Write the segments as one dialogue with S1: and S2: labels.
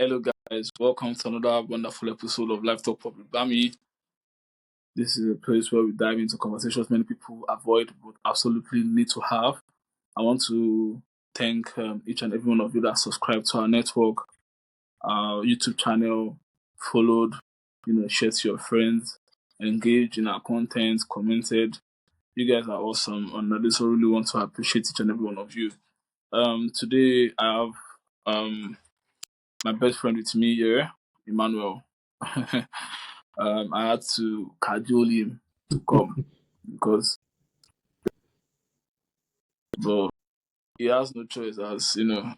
S1: Hello, guys. Welcome to another wonderful episode of Life Talk Public Bami. This is a place where we dive into conversations many people avoid but absolutely need to have. I want to thank each and every one of you that subscribed to our network, our YouTube channel, followed, shared to your friends, engaged in our content, commented. You guys are awesome, and I just really want to appreciate each and every one of you. Today I have my best friend with me here, Emmanuel. I had to cajole him to come because, but he has no choice. As you know,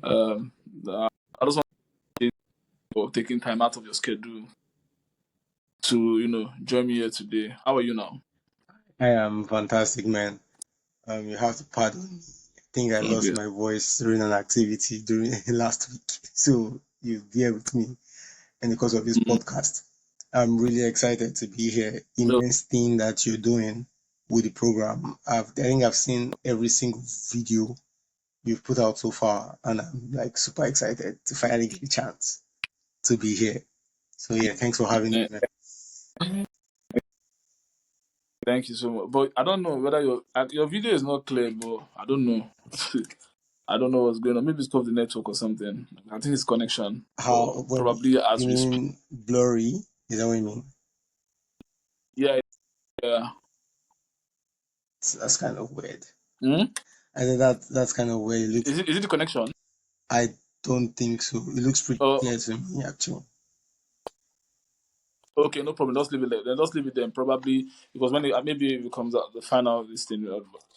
S1: um, I just want to thank you for taking time out of your schedule to join me here today. How are you now?
S2: I am fantastic, man. You have to pardon me. I think I lost
S1: Okay.
S2: my voice during an activity during last week, so you bear with me. And because of this
S1: Mm,
S2: podcast, I'm really excited to be here.
S1: no,
S2: Immense thing that you're doing with the program. I think I've seen every single video you've put out so far, and I'm like super excited to finally get a chance to be here. So yeah, thanks for having me,
S1: eh,
S2: man.
S1: thank you so much. But I don't know whether your video is not clear, but I don't know. I don't know what's going on. Maybe it's because of the network or something. I think it's connection, but
S2: How? Well,
S1: probably as
S2: you
S1: we speak.
S2: mean blurry? Is that what you mean?
S1: Yeah, yeah.
S2: That's kind of weird.
S1: Hmm?
S2: I think that's kind of where it looks.
S1: Is it the connection?
S2: I don't think so. It looks pretty
S1: Oh,
S2: clear to me, actually.
S1: okay, no problem. Just leave it there. Then just leave it there. Probably because when maybe it comes out the final this thing.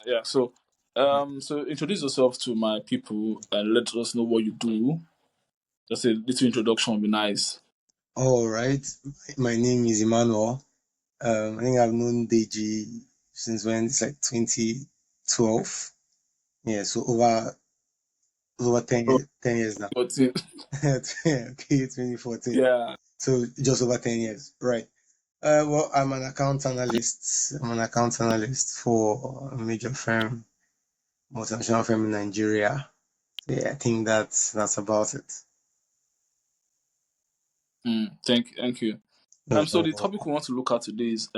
S1: Yeah. So introduce yourself to my people and let us know what you do. Just a little introduction would be nice.
S2: All right. My name is Emmanuel. I think I've known Deji since when it's like 2012. Yeah, so over 10
S1: Oh,
S2: years, 10 years now.
S1: but
S2: Okay, 2014.
S1: yeah.
S2: So just over 10 years. Right. Well, I'm an account analyst. I'm an account analyst for a major firm, multinational firm in Nigeria. Yeah, I think that's about it.
S1: Thank you. So the
S2: Yeah.
S1: topic we want to look at today is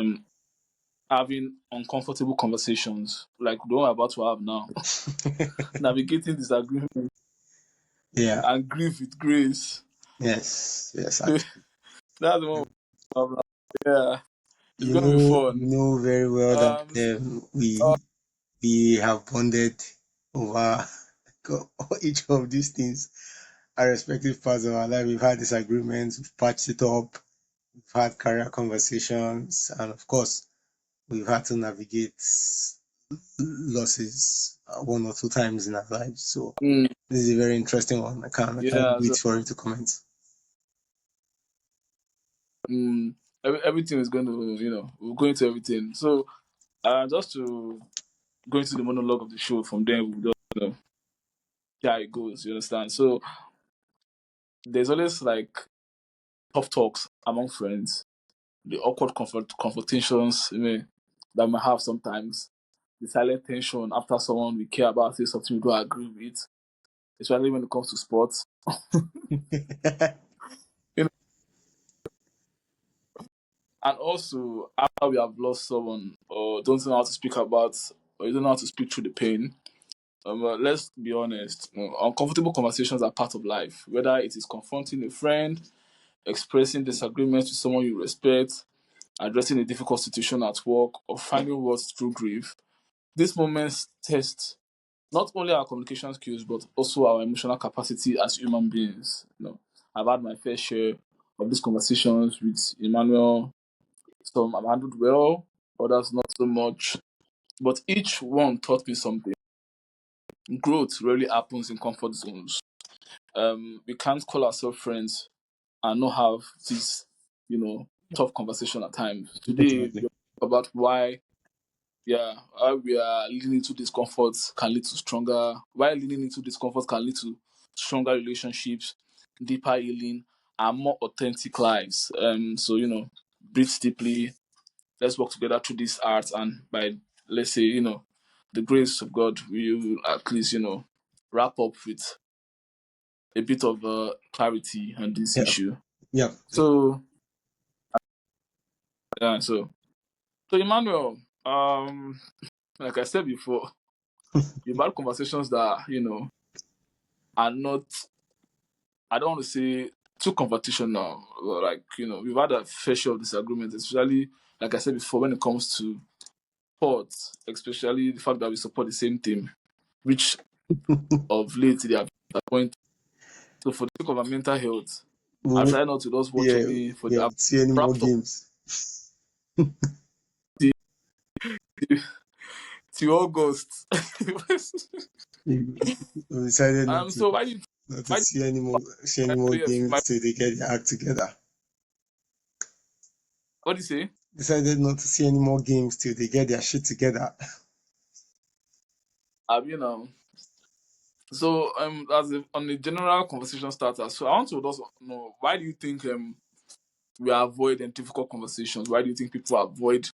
S1: having uncomfortable conversations like the one we're about to have now. Navigating disagreement
S2: Yeah.
S1: and grief with grace.
S2: Yes. Yes.
S1: That's the one. We have now. Yeah, it's
S2: You
S1: gonna be
S2: know,
S1: fun.
S2: you know very well that
S1: Um,
S2: we have bonded over each of these things our respective parts of our life. We've had disagreements, we've patched it up, we've had career conversations, and of course, we've had to navigate losses one or two times in our lives. So
S1: mm,
S2: this is a very interesting one. I can't
S1: yeah,
S2: wait
S1: so
S2: for you to comment.
S1: mm, everything is going to, we'll go into everything. So, just to go into the monologue of the show, from there we'll just see how it goes. You understand? So, there's always like tough talks among friends, the awkward confrontations, that we might have sometimes, the silent tension after someone we care about says something we don't agree with, especially when it comes to sports. You know, and also after we have lost someone or don't know how to speak about or you don't know how to speak through the pain. Let's be honest, uncomfortable conversations are part of life, whether it is confronting a friend, expressing disagreements with someone you respect, addressing a difficult situation at work, or finding words through grief. These moments test not only our communication skills but also our emotional capacity as human beings. I've had my fair share of these conversations with Emmanuel. Some I've handled well, others not so much. But each one taught me something. Growth rarely happens in comfort zones. We can't call ourselves friends and not have this, you know, tough conversation at times. Today,
S2: Definitely.
S1: we're about why, yeah, why we are leaning into discomfort can lead to stronger, why leaning into discomfort can lead to stronger relationships, deeper healing, and more authentic lives. Breathe deeply. Let's work together through this art, and by, let's say, the grace of God, we will at least, wrap up with a bit of clarity on this
S2: Yeah.
S1: issue.
S2: Yeah.
S1: So yeah, so Emmanuel, like I said before, we've had conversations that are not. I don't want to say too confrontational. Like we've had a fair share of disagreements, especially like I said before, when it comes to sports, especially the fact that we support the same team, which of late they have disappointed. So for the sake of our mental health, I
S2: Well,
S1: try not to just watch
S2: yeah,
S1: any for
S2: yeah.
S1: the
S2: See any more
S1: wrapped up
S2: games?
S1: till August.
S2: We decided
S1: So why did
S2: not to
S1: why did
S2: see any more
S1: yes
S2: games
S1: my
S2: till they get their act together.
S1: what do you say?
S2: Decided not to see any more games till they get their shit together.
S1: You know. So as on the general conversation starter, so I want to also know why do you think we avoid difficult conversations? Why do you think people avoid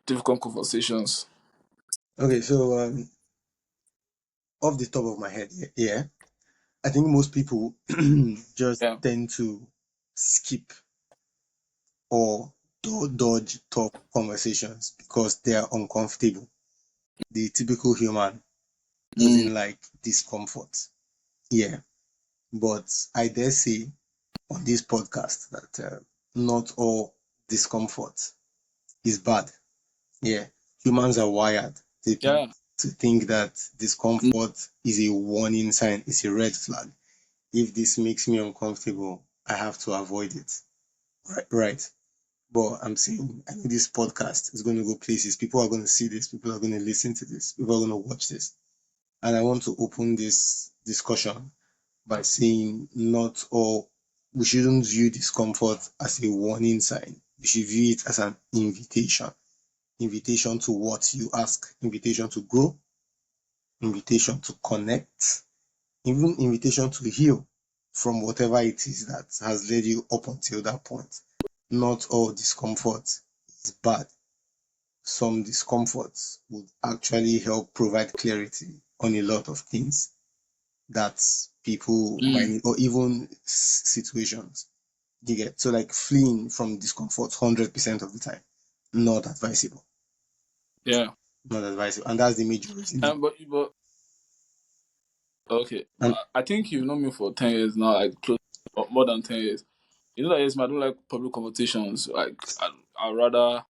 S1: difficult conversations?
S2: Okay, so off the top of my head, yeah, I think most people just
S1: Yeah.
S2: tend to skip or dodge tough conversations because they are uncomfortable. The typical human
S1: Mm,
S2: doesn't like discomfort. Yeah, but I dare say on this podcast that not all discomfort is bad. Yeah, humans are wired
S1: yeah.
S2: to think that
S1: Mm,
S2: discomfort is a warning sign, it's a red flag. If this makes me uncomfortable, I have to avoid it. Right, right. But I'm saying, I know this podcast is going to go places. People are going to see this. People are going to listen to this. People are going to watch this. And I want to open this discussion by saying not all, we shouldn't view discomfort as a warning sign. We should view it as an invitation. Invitation to what you ask, invitation to grow, invitation to connect, even invitation to heal from whatever it is that has led you up until that point. Not all discomfort is bad. Some discomforts would actually help provide clarity on a lot of things that people might
S1: mm,
S2: need, or even situations. You get so like fleeing from discomfort 100% of the time, not advisable,
S1: yeah.
S2: not advisable, and that's the major reason.
S1: But okay.
S2: And
S1: But I think you've known me for 10 years now, like close more than 10 years. You know that yes, I don't like public conversations. Like I rather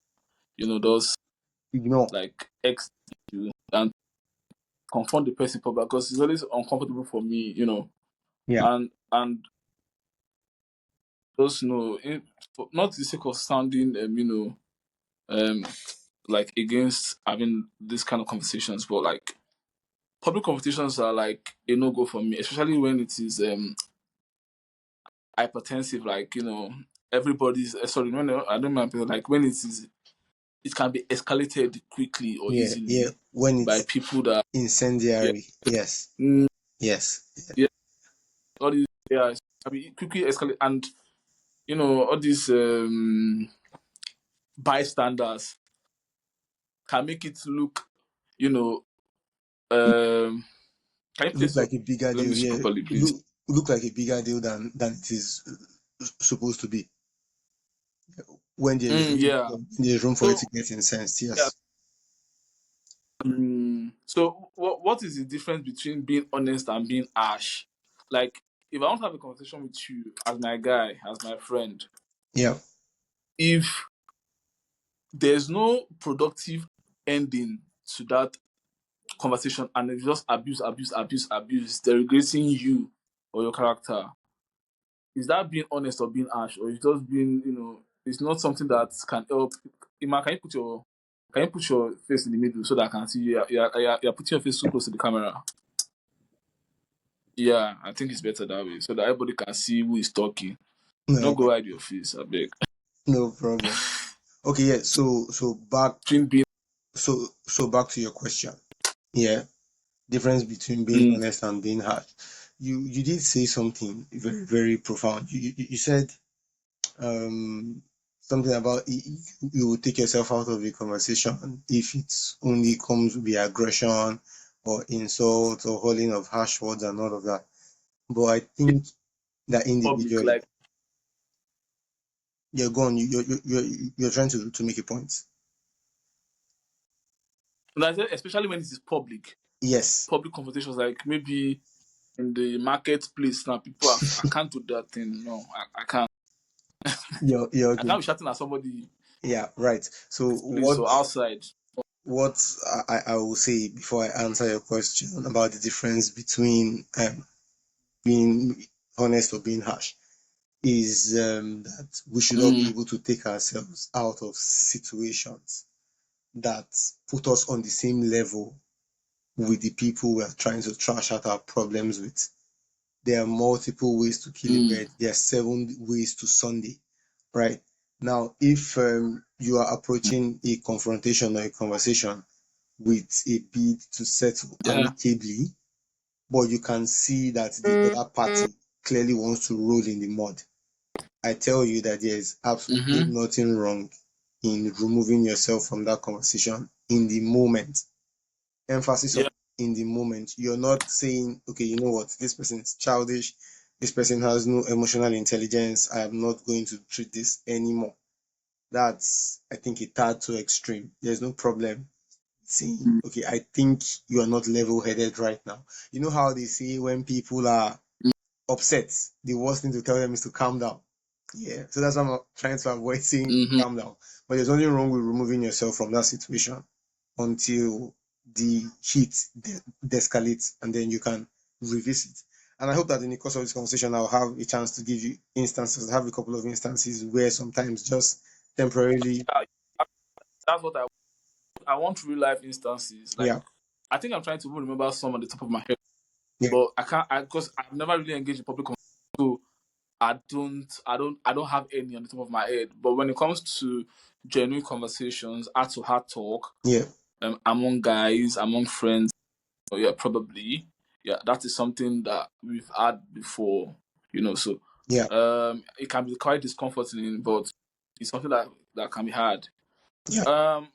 S1: those
S2: ignore,
S1: like X you and confront the person in public because it's always uncomfortable for me,
S2: yeah,
S1: and just not the sake of sounding um like against having this kind of conversations, but like public conversations are like a no go for me, especially when it is hypertensive, like everybody's sorry, no, I don't mind, like when it can be escalated quickly or
S2: yeah,
S1: easily
S2: when
S1: by
S2: it's
S1: people that yeah,
S2: incendiary, yes,
S1: mm,
S2: yes,
S1: yeah, all these yeah, it can be quickly escalate, and all these bystanders can make it look you know um can you
S2: look
S1: please
S2: like a bigger
S1: let me
S2: deal,
S1: see
S2: yeah,
S1: properly, please?
S2: look like a bigger deal than it is supposed to be when
S1: Yeah.
S2: there's room for it
S1: So
S2: to get incensed,
S1: yeah.
S2: yes.
S1: So what is the difference between being honest and being harsh? Like, if I want to have a conversation with you as my guy, as my friend,
S2: Yeah,
S1: if there's no productive ending to that conversation and it's just abuse, degrading you or your character, is that being honest or being harsh, or is just being, it's not something that can help? Ima, can you put your face in the middle so that I can see you? You're putting your face so close to the camera. Yeah, I think it's better that way so that everybody can see who is talking.
S2: no,
S1: Don't go hide your face, I beg.
S2: no problem. Okay, yeah.
S1: Between being
S2: So back to your question. Yeah, difference between being
S1: mm,
S2: honest and being harsh. You did say something very very profound. You said something about you will take yourself out of the conversation if it only comes with aggression or insult or hurling of harsh words and all of that. But I think that
S1: public,
S2: individually,
S1: like,
S2: you're gone. You're trying to make a point.
S1: and I said, especially when it is
S2: Yes,
S1: public conversations, like maybe in the marketplace now, people are, I can't do that thing. No, I can't.
S2: you're
S1: I
S2: okay.
S1: can't be shouting at somebody
S2: Yeah, right. So
S1: place or outside.
S2: what I will say before I answer your question about the difference between being honest or being harsh is that we should all be
S1: Mm,
S2: able to take ourselves out of situations that put us on the same level with the people we are trying to trash out our problems with. There are multiple ways to kill a
S1: mm,
S2: bird. There are 7 ways to Sunday, right? Now, if you are approaching a confrontation or a conversation with a bid to settle
S1: yeah.
S2: amicably, but you can see that the other party clearly wants to roll in the mud, I tell you that there is absolutely
S1: Mm-hmm.
S2: nothing wrong in removing yourself from that conversation in the moment. Emphasis
S1: Yeah.
S2: on in the moment. You're not saying, okay, you know what, this person is childish, this person has no emotional intelligence, I am not going to treat this anymore. That's, I think, a tad too extreme. There's no problem saying,
S1: Mm,
S2: okay, I think you are not level headed right now. You know how they say when people are upset, the worst thing to tell them is to calm down. Yeah, so that's why I'm trying to avoid saying
S1: mm-hmm.
S2: calm down. But there's nothing wrong with removing yourself from that situation until the heat de-escalates and then you can revisit. And I hope that in the course of this conversation, I'll have a chance to give you instances. I have a couple of instances where sometimes just temporarily,
S1: Yeah, that's what I want real life instances. Like,
S2: yeah,
S1: I think I'm trying to remember some on the top of my head,
S2: yeah,
S1: but I can't because I've never really engaged in public conversation, so I don't have any on the top of my head. But when it comes to genuine conversations, heart to heart talk,
S2: yeah,
S1: among guys, among friends, yeah, probably, yeah, that is something that we've had before, So,
S2: yeah,
S1: it can be quite discomforting, but it's something that can be had.
S2: yeah.
S1: Um,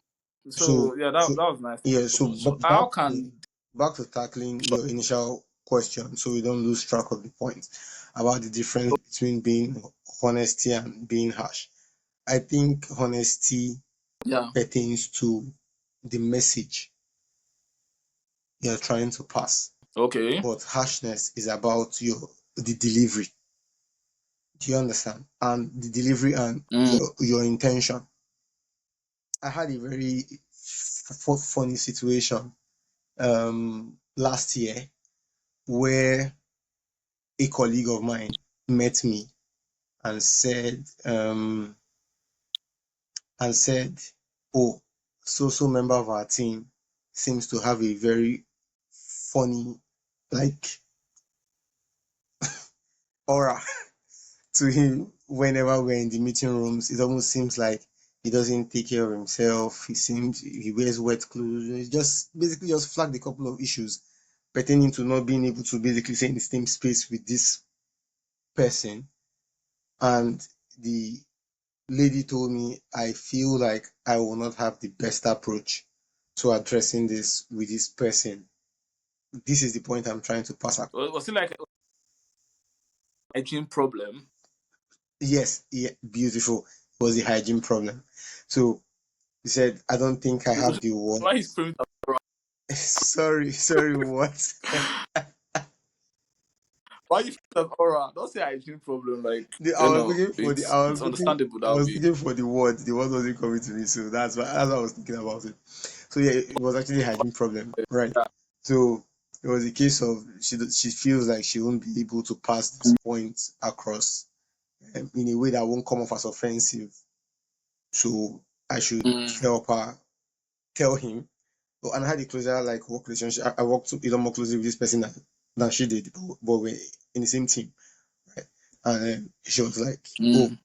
S2: So,
S1: so yeah,
S2: so
S1: that was nice. Thank
S2: yeah,
S1: you so
S2: so
S1: much. So how can
S2: back to tackling your initial question, so we don't lose track of the point about the difference between being honesty and being harsh. I think honesty
S1: yeah,
S2: pertains to the message you're trying to pass,
S1: okay,
S2: but harshness is about the delivery. Do you understand? And the delivery and
S1: mm,
S2: your intention. I had a very funny situation last year where a colleague of mine met me and said, "Oh, so member of our team seems to have a very funny like aura to him whenever we're in the meeting rooms. It almost seems like he doesn't take care of himself. He wears wet clothes. He just basically just flagged a couple of issues pertaining to not being able to basically stay in the same space with this person. And the lady told me, I feel like I will not have the best approach to addressing this with this person. This is the point I'm trying to pass across.
S1: was it like a hygiene problem?
S2: Yes, yeah, beautiful. It was the hygiene problem. So he said, I don't think I have the
S1: Why he's
S2: words.
S1: framing
S2: Sorry, what?
S1: why you feel that aura? Don't say hygiene problem. Like
S2: I was looking for
S1: it's understandable
S2: I
S1: that
S2: was
S1: way.
S2: looking for the word. The word wasn't coming to me, so that's what I was thinking about it. So yeah, it was actually a hygiene problem, right?
S1: Yeah.
S2: So it was a case of she feels like she won't be able to pass this point across in a way that won't come off as offensive. So I should
S1: Mm,
S2: help her tell him. Oh, and I had a closer like work relationship. I worked even more closely with this person than she did, but we're in the same team, right? And she was like, "Oh,
S1: mm,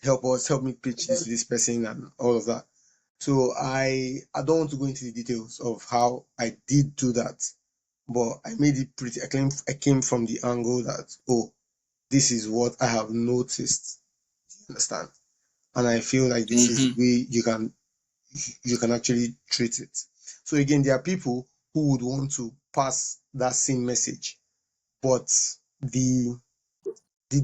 S2: help me pitch this to this person and all of that." So I don't want to go into the details of how I did do that, but I made it pretty. I came from the angle that, oh, this is what I have noticed. You understand? And I feel like this is the
S1: mm-hmm.
S2: way you can actually treat it. So again, there are people who would want to pass that same message, but the the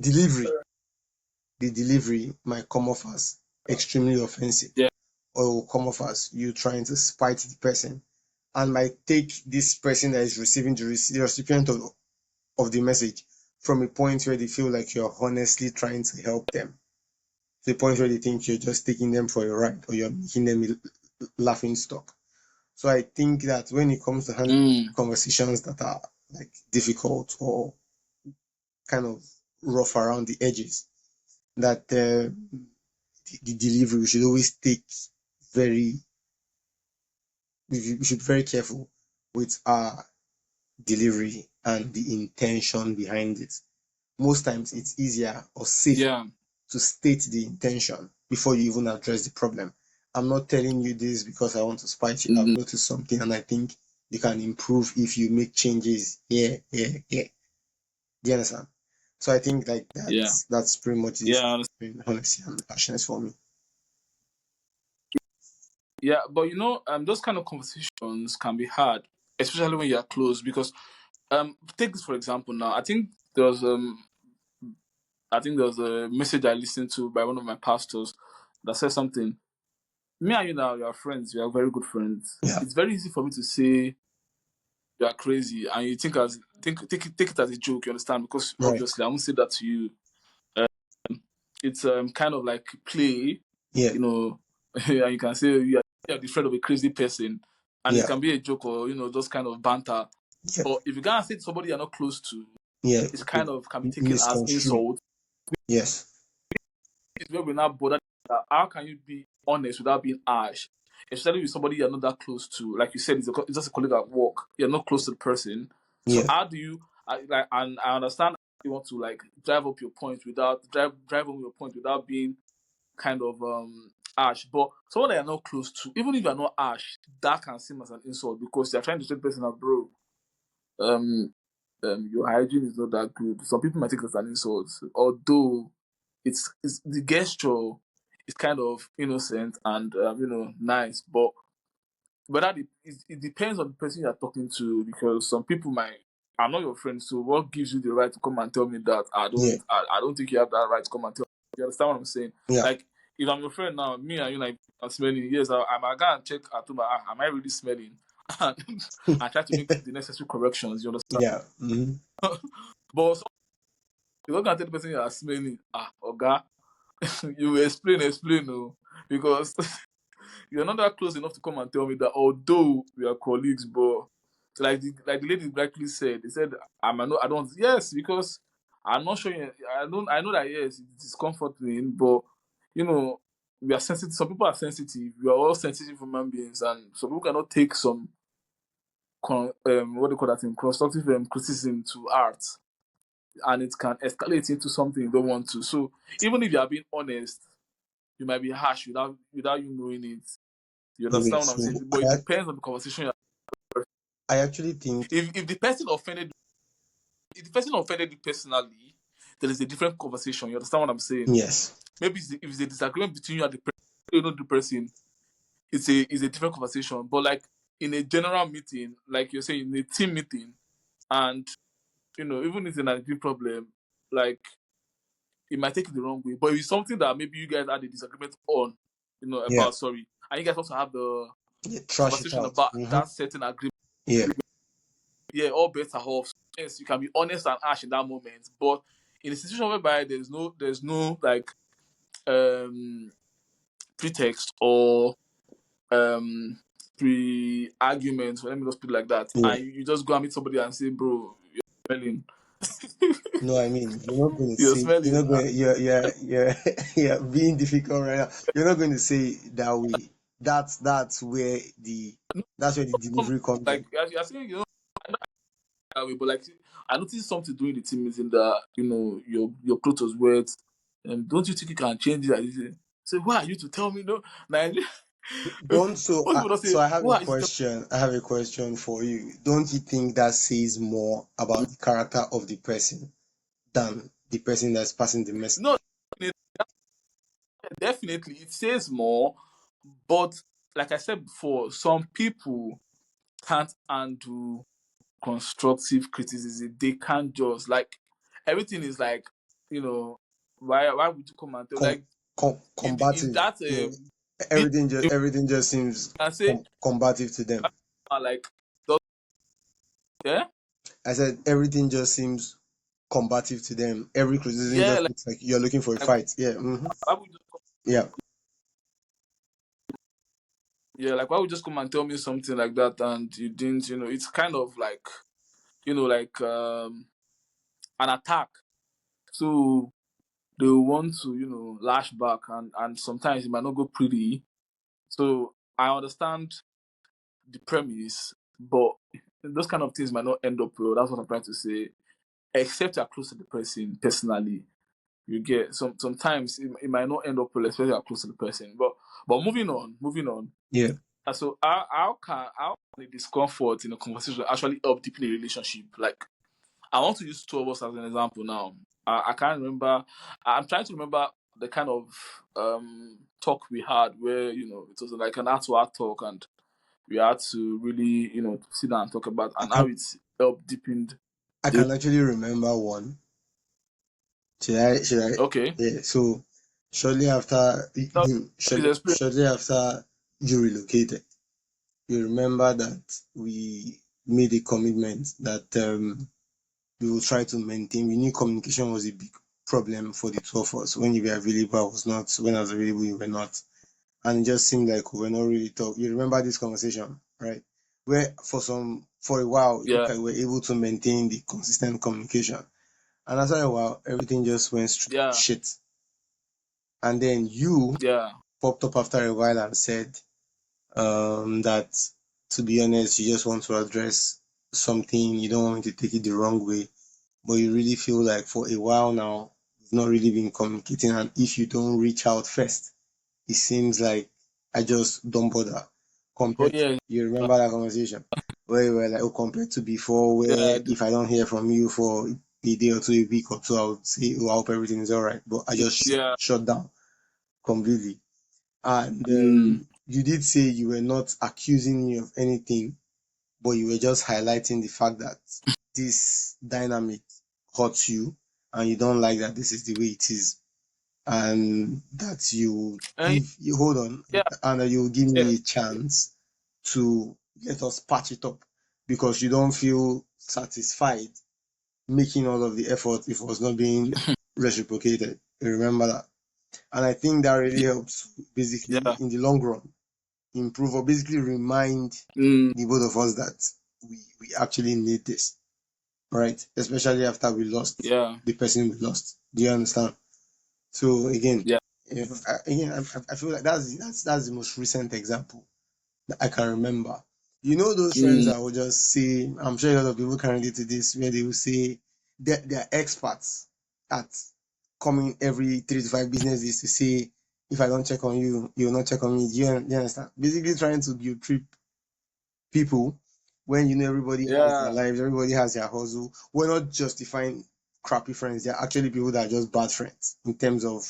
S2: delivery might come off as extremely offensive,
S1: Yeah.
S2: or will come off as you trying to spite the person, and might take this person that is receiving the recipient of the message from a point where they feel like you're honestly trying to help them, to the point where they think you're just taking them for a ride or you're making them a laughing stock. So I think that when it comes to handling
S1: Mm.
S2: conversations that are like difficult or kind of rough around the edges, that the delivery we should always take very we should be very careful with our delivery and the intention behind it. Most times it's easier or safer
S1: Yeah.
S2: to state the intention before you even address the problem. I'm not telling you this because I want to spite you. I've
S1: Mm.
S2: noticed something and I think you can improve if you make changes here, here, here. Do you understand? So I think like
S1: Yeah.
S2: that's pretty much the
S1: Yeah.
S2: difference between honesty and harshness for me.
S1: Yeah. But those kind of conversations can be hard, especially when you're close. Because take this for example. Now, I think there was a message I listened to by one of my pastors that said something. Me and you now, we are friends. We are very good friends.
S2: Yeah.
S1: It's very easy for me to say you are crazy, and you take it as a joke. You understand? Because
S2: Right.
S1: obviously, I won't say that to you. It's kind of like play,
S2: Yeah.
S1: you know, and you can say you are the friend of a crazy person, and it
S2: Yeah.
S1: can be a joke or those kind of banter.
S2: Yeah.
S1: But if you gonna say to somebody you're not close to,
S2: Yeah.
S1: it's kind of can be taken as
S2: Misconstrued.
S1: insult.
S2: Yes.
S1: It's where we're not bothered. How can you be honest without being harsh? Especially with somebody you're not that close to. Like you said, it's just a colleague at work. You're not close to the person. So
S2: Yeah.
S1: how do you and I understand you want to like drive up your point without drive home your point without being kind of harsh. But someone that you're not close to, even if you're not harsh, that can seem as an insult because you're trying to say the person out, bro. Um, your hygiene is not that good. Some people might take it as an insult, although it's the gesture is kind of innocent and nice, but it depends on the person you're talking to because some people might. I'm not your friend, so what gives you the right to come and tell me that
S2: Yeah.
S1: I don't think you have that right to come and tell me? You understand what I'm saying?
S2: Yeah.
S1: Like if I'm your friend now, me and you like are smelling, yes, I might go and check at home, am I really smelling? And I try to make the necessary corrections, you understand?
S2: Yeah.
S1: But you're not gonna tell the person you are smelling, Oga, you will explain, no, because you're not that close enough to come and tell me that although we are colleagues, but like the lady rightly said, they said I don't yes, because I'm not sure I know that yes, it is comforting, but you know, we are sensitive. Some people are sensitive. We are all sensitive human beings, and some people cannot take some what do you call that thing, constructive criticism to art, and it can escalate into something you don't want to. So even if you are being honest, you might be harsh without you knowing it. You
S2: Okay.
S1: understand what I'm saying?
S2: So
S1: But it depends on the conversation.
S2: I actually think
S1: If the person offended, if the person offended you personally, there is a different conversation. You understand what I'm saying?
S2: yes.
S1: Maybe if it's a disagreement between you and the person, you know the person, it's a different conversation. But like in a general meeting, like you're saying, in a team meeting, and even if it's an agree problem, like it might take it the wrong way. But if it's something that maybe you guys had a disagreement on,
S2: Yeah.
S1: about sorry, and you guys also have the
S2: Yeah. Trash it
S1: conversation
S2: out.
S1: about that certain agreement,
S2: Yeah.
S1: yeah, all bets are off. Yes, you can be honest and harsh in that moment, but in a situation whereby there's no like um pretext or um pre argument, let me just put it like that,
S2: Yeah.
S1: and you just go and meet somebody and say, bro, you're smelling,
S2: No, I mean, you're not going to
S1: you're
S2: say, you're
S1: smelling.
S2: not going to, you're being difficult right now. You're not going to say that way. That's where that's where the delivery comes
S1: Like
S2: in.
S1: you're saying, that way, but like I noticed something during the team meeting that your clothes was wet, and don't you think you can change it? I say, why are you to tell me no? Nigeria,
S2: Don't so
S1: most people don't say,
S2: so I have a
S1: why are you to tell
S2: question. I have a question for you. Don't you think that says more about the character of the person than the person that's passing the
S1: me?
S2: message?
S1: No, definitely it says more, but like I said before, some people can't undo. constructive criticism, they can't just like everything is like, why would you come and tell
S2: Com-
S1: like if
S2: combative.
S1: that
S2: Yeah,
S1: this
S2: everything just seems
S1: can say
S2: combative to them.
S1: like does- yeah
S2: I said everything just seems combative to them. Every criticism
S1: yeah
S2: just looks like you're looking for a
S1: like
S2: fight. Yeah.
S1: why would you
S2: Yeah.
S1: why would you just come and tell me something like that and you didn't, it's kind of like, like an attack. So they will want to, lash back and sometimes it might not go pretty. So I understand the premise, but those kind of things might not end up well. That's what I'm trying to say. Except you're close to the person personally. You get sometimes it might not end up well, especially you're close to the person. But moving on.
S2: Yeah.
S1: So how can the discomfort in a conversation actually help deepen a relationship? Like I want to use two of us as an example now. I can't remember. I'm trying to remember the kind of talk we had where it was like an heart-to-heart talk, and we had to really sit down and talk about
S2: I
S1: and how
S2: can
S1: it's helped deepened
S2: I
S1: the
S2: can actually remember one. Should I?
S1: okay.
S2: Yeah. So shortly after
S1: So his experience.
S2: shortly after you relocated, you remember that we made a commitment that we will try to maintain. We knew communication was a big problem for the two of us. When you were available, I was not. When I was available, you were not. And it just seemed like we were not really talking. You remember this conversation, right? Where for a while, you
S1: Yeah,
S2: guys were able to maintain the consistent communication. And after a while, everything just went straight to
S1: yeah,
S2: shit. And then you
S1: yeah.
S2: popped up after a while and said that, to be honest, you just want to address something. You don't want me to take it the wrong way, but you really feel like for a while now, you've not really been communicating. And if you don't reach out first, it seems like I just don't bother.
S1: Oh
S2: Compared,
S1: yeah,
S2: you remember that conversation where you were like, oh, compared to before,
S1: yeah. I
S2: where
S1: do.
S2: if I don't hear from you for a day or two, a week or two, I would say, oh, I hope everything is all right. But I just
S1: Yeah.
S2: shut down completely. And
S1: Mm,
S2: you did say you were not accusing me of anything, but you were just highlighting the fact that this dynamic hurts you and you don't like that this is the way it is, and that you
S1: and
S2: give you hold on,
S1: yeah,
S2: and that you give
S1: yeah,
S2: me a chance to let us patch it up because you don't feel satisfied making all of the effort if it was not being reciprocated. You remember that? And I think that really helps basically
S1: yeah.
S2: in the long run improve or basically remind
S1: Mm,
S2: the both of us that we actually need this, right? Especially after we lost
S1: yeah,
S2: the person we lost. Do you understand? So again,
S1: yeah.
S2: I feel like that's the most recent example that I can remember. You know those friends
S1: Mm,
S2: that will just say, I'm sure a lot of people can relate to this, where they will say that they're experts at coming every 3 to 5 business days to say, if I don't check on you, you will not check on me. Do you understand? Basically trying to guilt trip people when you know everybody has their
S1: yeah,
S2: lives, everybody has their hustle. We're not justifying crappy friends. They're actually people that are just bad friends in terms of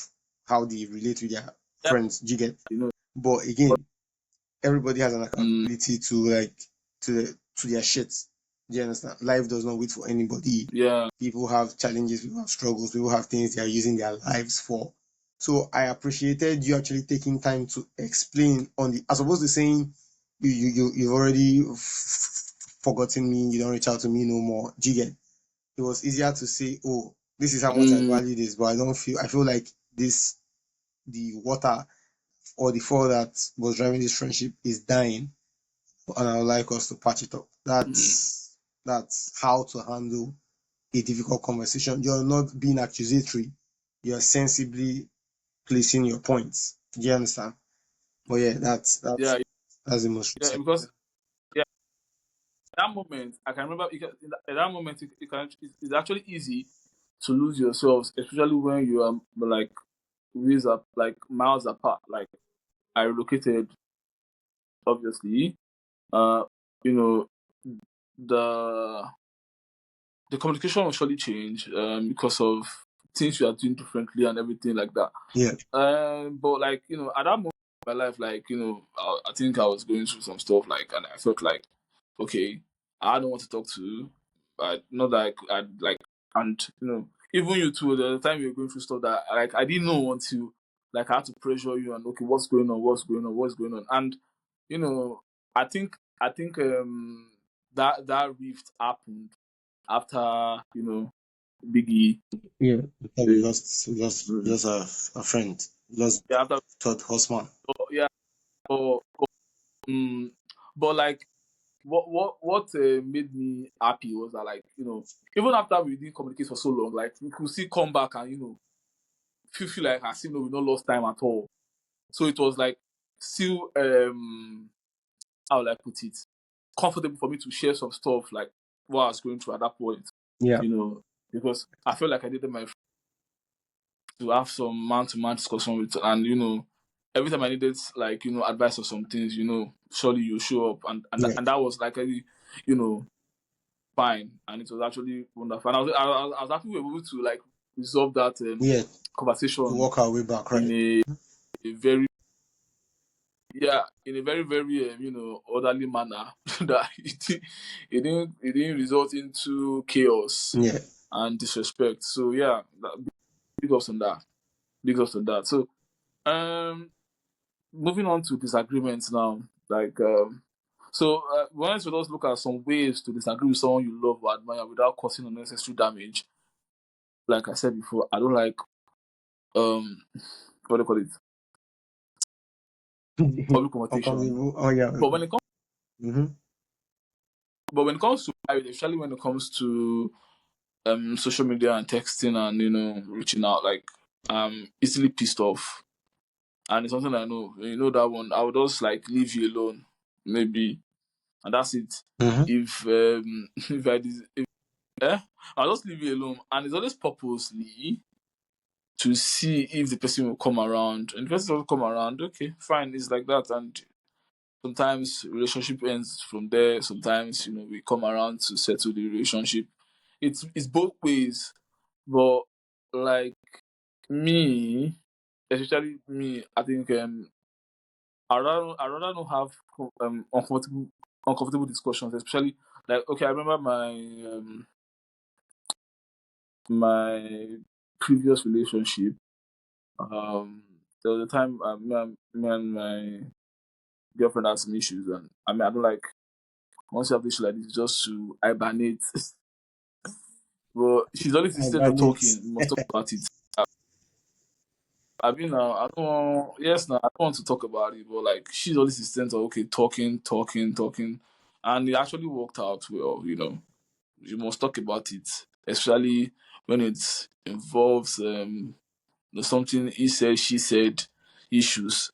S2: how they relate with their
S1: yeah.
S2: friends. Do you get?
S1: You know.
S2: But again, everybody has an
S1: Mm,
S2: accountability to to their shit. Do you understand? Life does not wait for anybody.
S1: yeah.
S2: People have challenges, people have struggles, people have things they are using their lives for. So I appreciated you actually taking time to explain on the as opposed to saying you've already forgotten me, you don't reach out to me no more. Do you get? It was easier to say, oh, this is how much I
S1: Mm,
S2: value this, but I feel like this the water or the fall that was driving this friendship is dying and I would like us to patch it up.
S1: mm,
S2: That's how to handle a difficult conversation. You're not being accusatory. You're sensibly placing your points. Do you understand? But yeah,
S1: yeah,
S2: that's the most
S1: yeah.
S2: recent.
S1: Because yeah, that moment I can remember. In that moment, it's actually easy to lose yourselves, especially when you are like ways up, like miles apart. Like I relocated, obviously. Uh, you know, the the communication will surely change because of things you are doing differently and everything like that.
S2: Yeah,
S1: But like at that moment in my life, like I think I was going through some stuff, like, and I felt like, okay, I don't want to talk to. Not like I'd like, and even you too. The time you're going through stuff that like I didn't know until like I had to pressure you and okay, what's going on, what's going on, and you know, I think that rift happened after Biggie.
S2: Yeah, because we
S1: uh,
S2: lost a friend, lost
S1: yeah, after
S2: third horseman.
S1: yeah, but, um, but like what made me happy was that like even after we didn't communicate for so long, like we could still come back and feel like as if we not lost time at all. So it was like still how will I put it, comfortable for me to share some stuff like what I was going through at that point,
S2: Yeah,
S1: you know, because I felt like I needed my to have some man to man discussion with, and every time I needed like advice or some things, surely you show up,
S2: yeah,
S1: and that was like really, you know fine, and it was actually wonderful. And I was happy we were able to like resolve that
S2: yeah. To
S1: conversation
S2: walk our way back,
S1: in
S2: right?
S1: a very in a very very orderly manner that it didn't result into chaos
S2: Yeah.
S1: and disrespect. So yeah, big ups on that. Big ups on that. So um, moving on to disagreements now. Like once we just look at some ways to disagree with someone you love or admire without causing unnecessary damage. Like I said before, I don't like what do you call it, public conversation.
S2: Uncomfortable. Oh yeah.
S1: But when it comes
S2: Mm-hmm.
S1: to marriage, especially when it comes to social media and texting and reaching out, like easily pissed off. And it's something I know. That one, I would just like leave you alone, maybe, and that's it.
S2: Mm-hmm.
S1: If if I'll just leave you alone, and it's always purposely to see if the person will come around. And if the person doesn't come around, okay, fine, it's like that. And sometimes relationship ends from there. Sometimes we come around to settle the relationship. It's both ways, but like me, especially me, I think I rather not have uncomfortable discussions, especially like okay, I remember my previous relationship. There was a time me and my girlfriend had some issues, and I mean I don't like once you have issues like this just to hibernate. But she's always
S2: I
S1: insistent on
S2: got it.
S1: talking. We must talk about it. I mean, I don't want. Yes, now I don't want to talk about it, but like she's always insistent on okay, talking, and it actually worked out well. You must talk about it, especially when it involves something he said, she said, issues.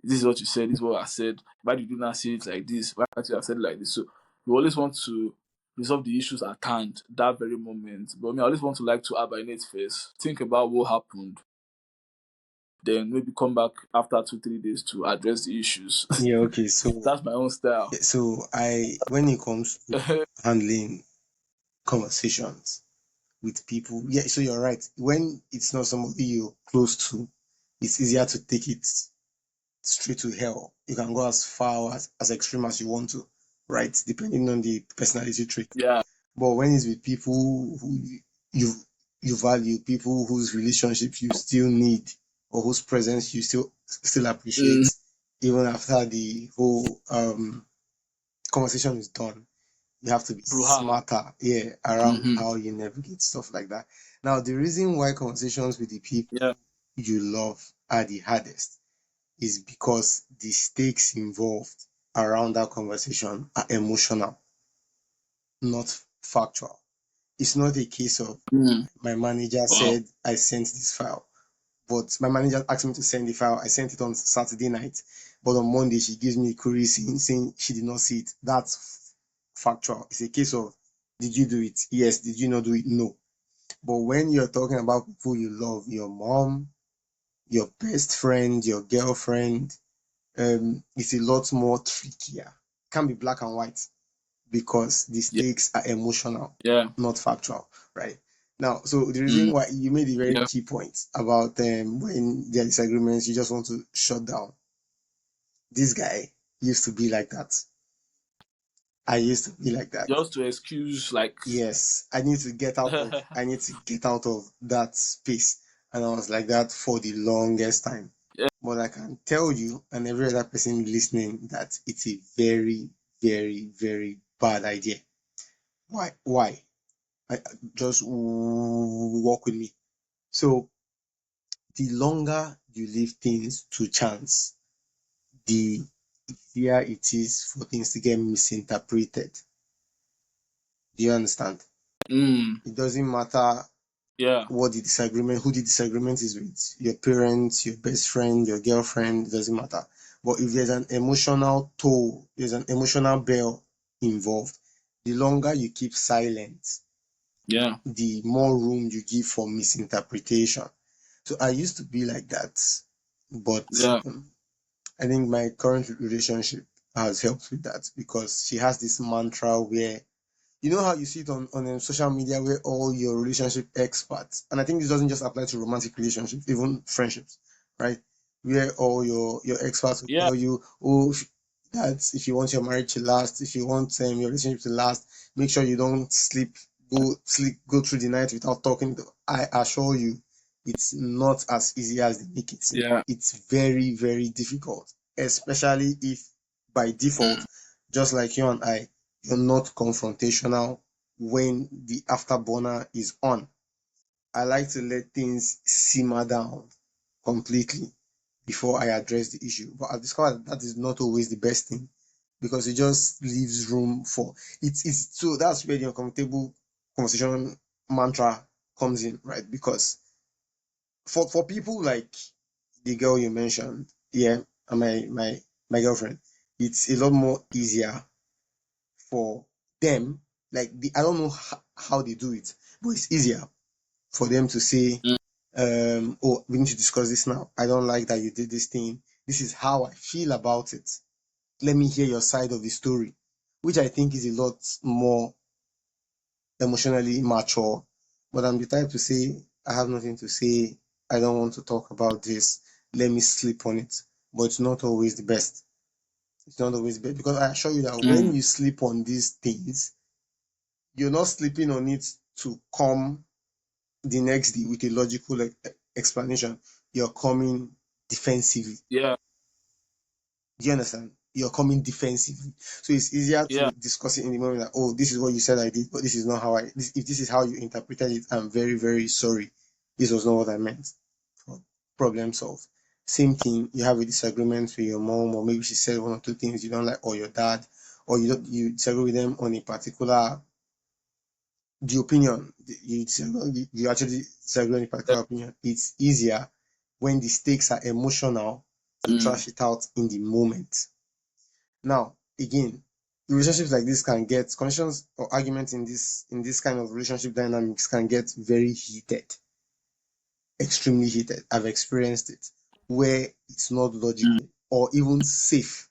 S1: This is what you said. This is what I said. Why did you not say it like this? Why can't you have said it like this? So you always want to resolve the issues at hand that very moment. But me, I always want to like to hibernate first, think about what happened, then maybe come back after 2 3 days to address the issues.
S2: Yeah. Okay. So
S1: That's my own style.
S2: when it comes to handling conversations with people, yeah. So you're right. When it's not somebody you're close to, it's easier to take it straight to hell. You can go as far as extreme as you want to, right? Depending on the personality trait.
S1: Yeah.
S2: But when it's with people who you you value, people whose relationships you still need or whose presence you still appreciate,
S1: Mm,
S2: even after the whole conversation is done, you have to be
S1: brouhaha.
S2: smarter, yeah, around
S1: Mm-hmm.
S2: how you navigate stuff like that. Now, the reason why conversations with the
S1: Yeah.
S2: people you love are the hardest is because the stakes involved around that conversation are emotional, not factual. It's not a case of
S1: Mm.
S2: my manager
S1: Wow.
S2: said I sent this file, but my manager asked me to send the file. I sent it on Saturday night, but on Monday she gives me a query saying she did not see it. That's factual. It's a case of did you do it? Yes. Did you not do it? No. But when you're talking about people you love, your mom, your best friend, your girlfriend, it's a lot more trickier. It can be black and white because the
S1: Yeah.
S2: stakes are emotional,
S1: Yeah.
S2: not factual, right? Now, so the reason
S1: Mm.
S2: why you made a very
S1: Yeah.
S2: key point about when there are disagreements, you just want to shut down. This guy used to be like that. I used to be like that.
S1: just to excuse like
S2: Yes, I need to get out of that space. And I was like that for the longest time.
S1: yeah,
S2: But I can tell you and every other person listening that it's a very, very, very bad idea. Why? Why? Just walk with me. So the longer you leave things to chance, the easier it is for things to get misinterpreted. Do you understand?
S1: mm,
S2: It doesn't matter
S1: yeah,
S2: who the disagreement is with, your parents, your best friend, your girlfriend, it doesn't matter. But if there's an emotional toll, there's an emotional bell involved, the longer you keep silent,
S1: yeah,
S2: the more room you give for misinterpretation. So I used to be like that, but
S1: yeah,
S2: I think my current relationship has helped with that because she has this mantra where you know how you see it on social media where all your relationship experts, and I think this doesn't just apply to romantic relationships, even friendships, right? Where all your experts will
S1: yeah,
S2: tell you, oh, that if you want your marriage to last, if you want your relationship to last, make sure you don't go through the night without talking. I assure you, it's not as easy as they make it seem.
S1: yeah,
S2: It's very, very difficult, especially if by
S1: mm,
S2: default, just like you and I, you're not confrontational when the afterburner is on. I like to let things simmer down completely before I address the issue. But I've discovered that is not always the best thing because it just leaves room for it's so that's where the uncomfortable conversation mantra comes in, right? Because for people like the girl you mentioned, yeah, and my girlfriend, it's a lot more easier for them, like I don't know how they do it, but it's easier for them to say,
S1: mm,
S2: oh, we need to discuss this now. I don't like that you did this thing. This is how I feel about it. Let me hear your side of the story, which I think is a lot more emotionally mature. But I'm the type to say, I have nothing to say. I don't want to talk about this. Let me sleep on it. But it's not always the best. It's not always the best because I assure you that when
S1: mm,
S2: you sleep on these things, you're not sleeping on it to come the next day with a logical explanation. You're coming defensively.
S1: yeah,
S2: Do you understand? You're coming defensively. So it's easier
S1: yeah,
S2: to discuss it in the moment that, oh, this is what you said I did, but this is not how if this is how you interpreted it, I'm very, very sorry. This was not what I meant. Problem solved. Same thing, you have a disagreement with your mom, or maybe she said one or two things you don't like, or your dad, or you disagree with them on a particular the opinion you actually disagree on a
S1: yeah,
S2: particular opinion. It's easier when the stakes are emotional to
S1: mm,
S2: trash it out in the moment. Now, again, relationships like this can get conversations or arguments in this kind of relationship dynamics can get very heated, extremely heated. I've experienced it where it's not
S1: mm,
S2: logical or even safe.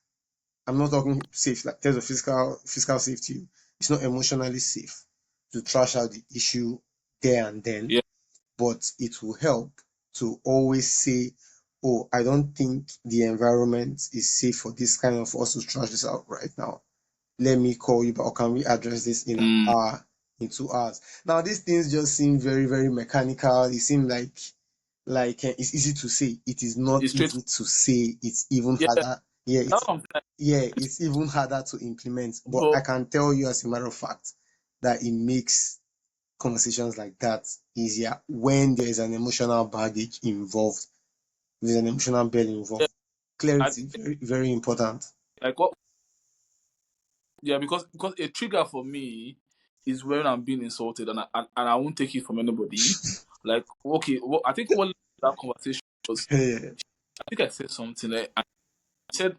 S2: I'm not talking safe like there's a physical safety. It's not emotionally safe to trash out the issue there and then,
S1: yeah,
S2: but it will help to always say, oh, I don't think the environment is safe for this kind of us to trash this out right now. Let me call you back, or can we address this in an
S1: mm,
S2: hour, in 2 hours? Now, these things just seem very, very mechanical. It seems like it's easy to say. It is not
S1: it's straight.
S2: easy to say. It's even
S1: Yeah,
S2: harder. Yeah,
S1: that's what I'm saying.
S2: it's even harder to implement. But
S1: But
S2: I can tell you as a matter of fact that it makes conversations like that easier when there is an emotional baggage involved. There's an emotional bell
S1: yeah,
S2: involved.
S1: I
S2: Clarity,
S1: think
S2: very, very important.
S1: like what yeah, because a trigger for me is when I'm being insulted and I won't take it from anybody. Like okay, I think what led to that conversation was
S2: Yeah.
S1: I think I said something and I said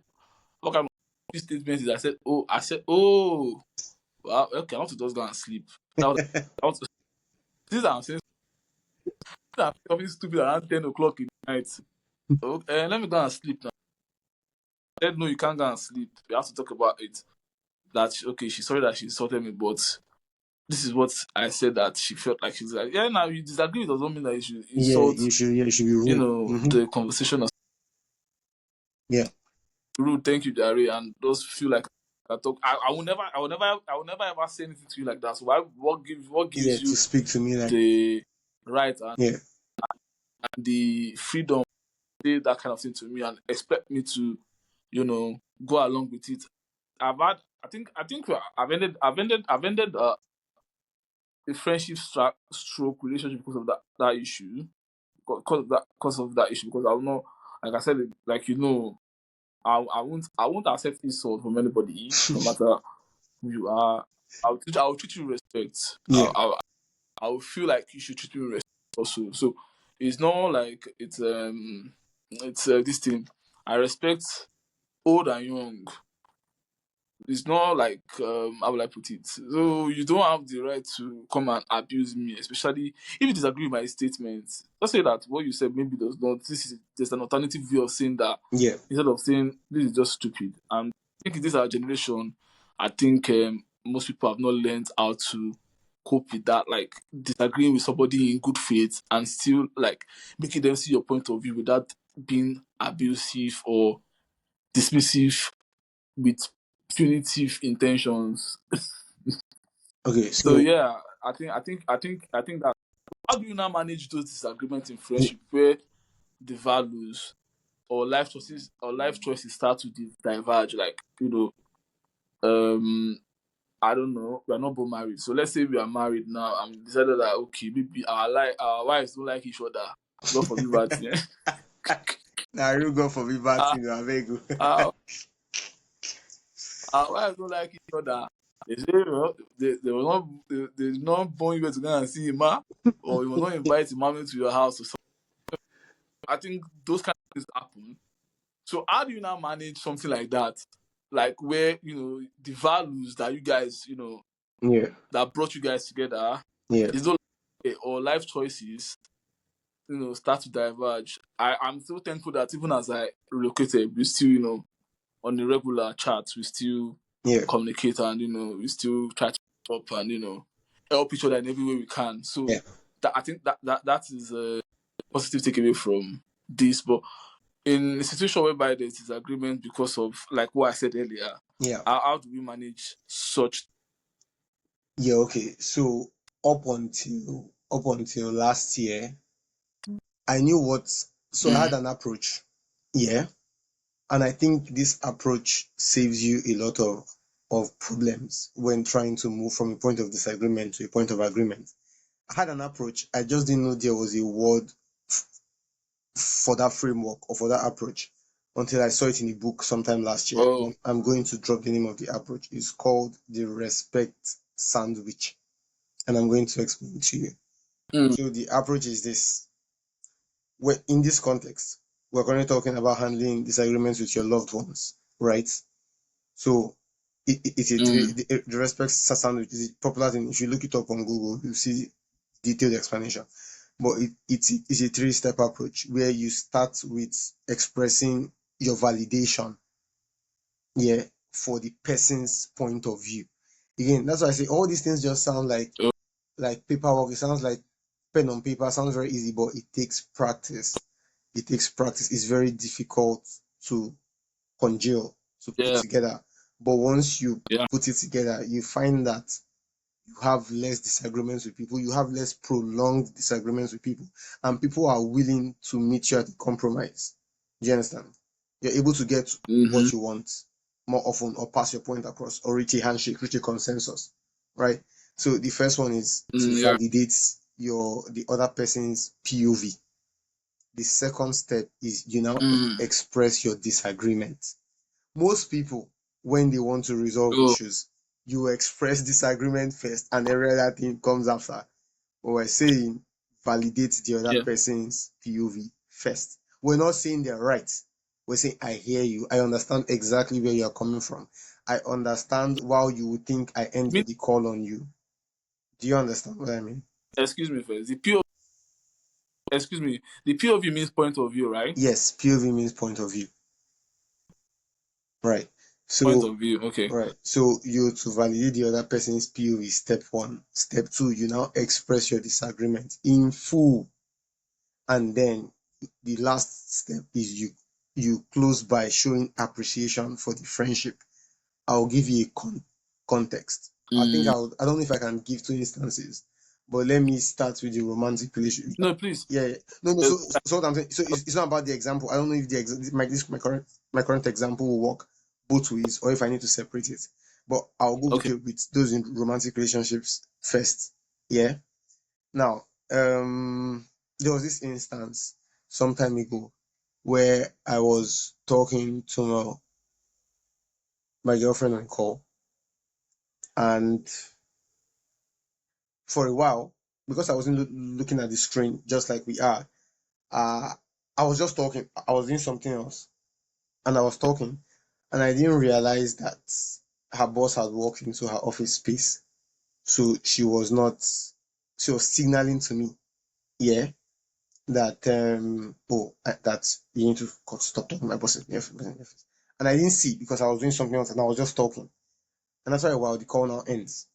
S1: what kind of statement is I said oh well, okay I want to just go and sleep. That was I want to, this I'm saying something stupid around 10 o'clock in the night. Okay, let me go and sleep now. I said no you can't go and sleep. We have to talk about it. That okay she's sorry that she insulted me but this is what I said that she felt like she's like, yeah, now you disagree doesn't mean that you should
S2: Yeah,
S1: insult,
S2: you should be rude.
S1: the conversation as
S2: Yeah.
S1: rude, thank you, Jerry, and those feel like. I will never ever say anything to you like that. So what
S2: Yeah,
S1: gives
S2: to
S1: you
S2: speak to me like,
S1: the right and
S2: yeah,
S1: the freedom to say that kind of thing to me and expect me to, go along with it? I've ended a friendship stroke relationship because of that issue. Because of that issue, because I will not, like I said, like I won't accept insult from anybody, no matter who you are. I will treat you with respect.
S2: yeah,
S1: I will feel like you should treat me with respect also. So it's not like it's this thing. I respect old and young. It's not like how will I put it? So you don't have the right to come and abuse me, especially if you disagree with my statements. Just say that what you said maybe does not. There's an alternative way of saying that
S2: yeah.
S1: instead of saying this is just stupid. And I think in this our generation, I think most people have not learned how to cope with that, like disagreeing with somebody in good faith and still like making them see your point of view without being abusive or dismissive with punitive intentions.
S2: Okay,
S1: So
S2: so
S1: yeah, I think that how do you now manage those disagreements in
S2: yeah,
S1: friendship where the values or life choices start to diverge? Like, um, I don't know, we are not both married. So let's say we are married now and we decided that okay, maybe our wives don't like each other. God forbid that. Yeah.
S2: now you go for me bad
S1: our,
S2: thing, I beg you.
S1: our, our wives don't like each other. They say, well, they did not born you to go and see Ima, or you will not invite Imam to your house or something. I think those kind of things happen. So how do you now manage something like that? Like where, the values that you guys,
S2: Yeah,
S1: that brought you guys together
S2: yeah,
S1: is no or life choices, start to diverge. I'm so thankful that even as I relocated, we still, on the regular chats, we still
S2: yeah,
S1: communicate and we still try to up and help each other in every way we can. So
S2: yeah,
S1: I think that is a positive takeaway from this. But in a situation whereby there's disagreement because of like what I said earlier,
S2: yeah,
S1: how do we manage such?
S2: yeah. Okay, so up until last year, I knew what. So I had
S1: Mm.
S2: an approach. Yeah, and I think this approach saves you a lot of problems when trying to move from a point of disagreement to a point of agreement. I had an approach. I just didn't know there was a word for that framework or for that approach until I saw it in a book sometime last year.
S1: Oh.
S2: I'm going to drop the name of the approach. It's called the respect sandwich, and I'm going to explain it to you.
S1: Mm.
S2: So the approach is this. In this context, we're currently talking about handling disagreements with your loved ones, right? So it's a three.
S1: Mm.
S2: The respect sandwich is a popular thing. If you look it up on Google, you see detailed explanation. But it's a three-step approach where you start with expressing your validation, yeah, for the person's point of view. Again, that's why I say all these things just sound
S1: Oh.
S2: like paperwork. It sounds like pen on paper. Sounds very easy, but it takes practice. It takes practice. It's very difficult to congeal, to put
S1: Yeah.
S2: together. But once you
S1: Yeah.
S2: put it together, you find that you have less disagreements with people, you have less prolonged disagreements with people, and people are willing to meet you at a compromise. Do you understand? You're able to get
S1: Mm-hmm.
S2: what you want more often or pass your point across or reach a handshake, reach a consensus, right? So the first one is to
S1: Mm. Yeah.
S2: validate the other person's POV. The second step is you now
S1: Mm.
S2: express your disagreement. Most people, when they want to resolve
S1: Oh.
S2: issues, you express disagreement first and every other thing comes after. But we're saying validate the other
S1: Yeah.
S2: person's POV first. We're not saying they're right. We're saying, I hear you. I understand exactly where you're coming from. I understand why you would think I
S1: Mean,
S2: ended the call on you. Do you understand what I mean?
S1: excuse me first. The POV means point of view, right?
S2: Yes, POV means point of view. Right.
S1: Point
S2: So
S1: of view. Okay.
S2: right. So you to validate the other person's POV, step one. Step two, you now express your disagreement in full. And then the last step is you close by showing appreciation for the friendship. I'll give you a context. I think
S1: Mm.
S2: I don't know if I can give two instances, but let me start with the romantic relationship.
S1: No, please.
S2: Yeah, yeah. No, no.
S1: Uh,
S2: So what I'm saying, so it's not about the example. I don't know if my current example will work both ways, or if I need to separate it. But I'll go
S1: okay.
S2: with those in romantic relationships first. Yeah. Now, there was this instance some time ago where I was talking to my girlfriend on call, and for a while, because I wasn't looking at the screen just like we are, uh, I was just talking. I was doing something else, and I was talking, and I didn't realize that her boss had walked into her office space. So she was signaling to me, yeah, that that you need to stop talking. My boss is in the office. And I didn't see because I was doing something else and I was just talking. And after a while, the call now ends,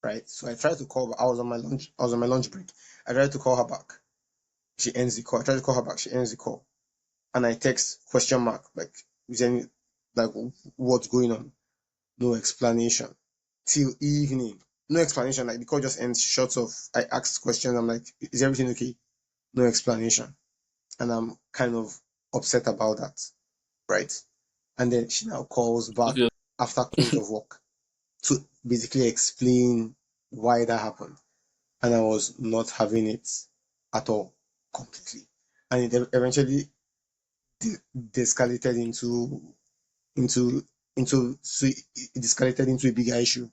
S2: right? So I tried to call, but I was on my lunch break. I tried to call her back. She ends the call. I tried to call her back. She ends the call. And I text question mark, like, is any, like, what's going on? No explanation. Till evening. No explanation. Like, the call just ends. She shuts off. I asked questions. I'm like, is everything okay? No explanation. And I'm kind of upset about that, right? And then she now calls back
S1: Okay.
S2: after close of work to basically explain why that happened. And I was not having it at all, completely. And it eventually de-escalated into so it escalated into a bigger issue,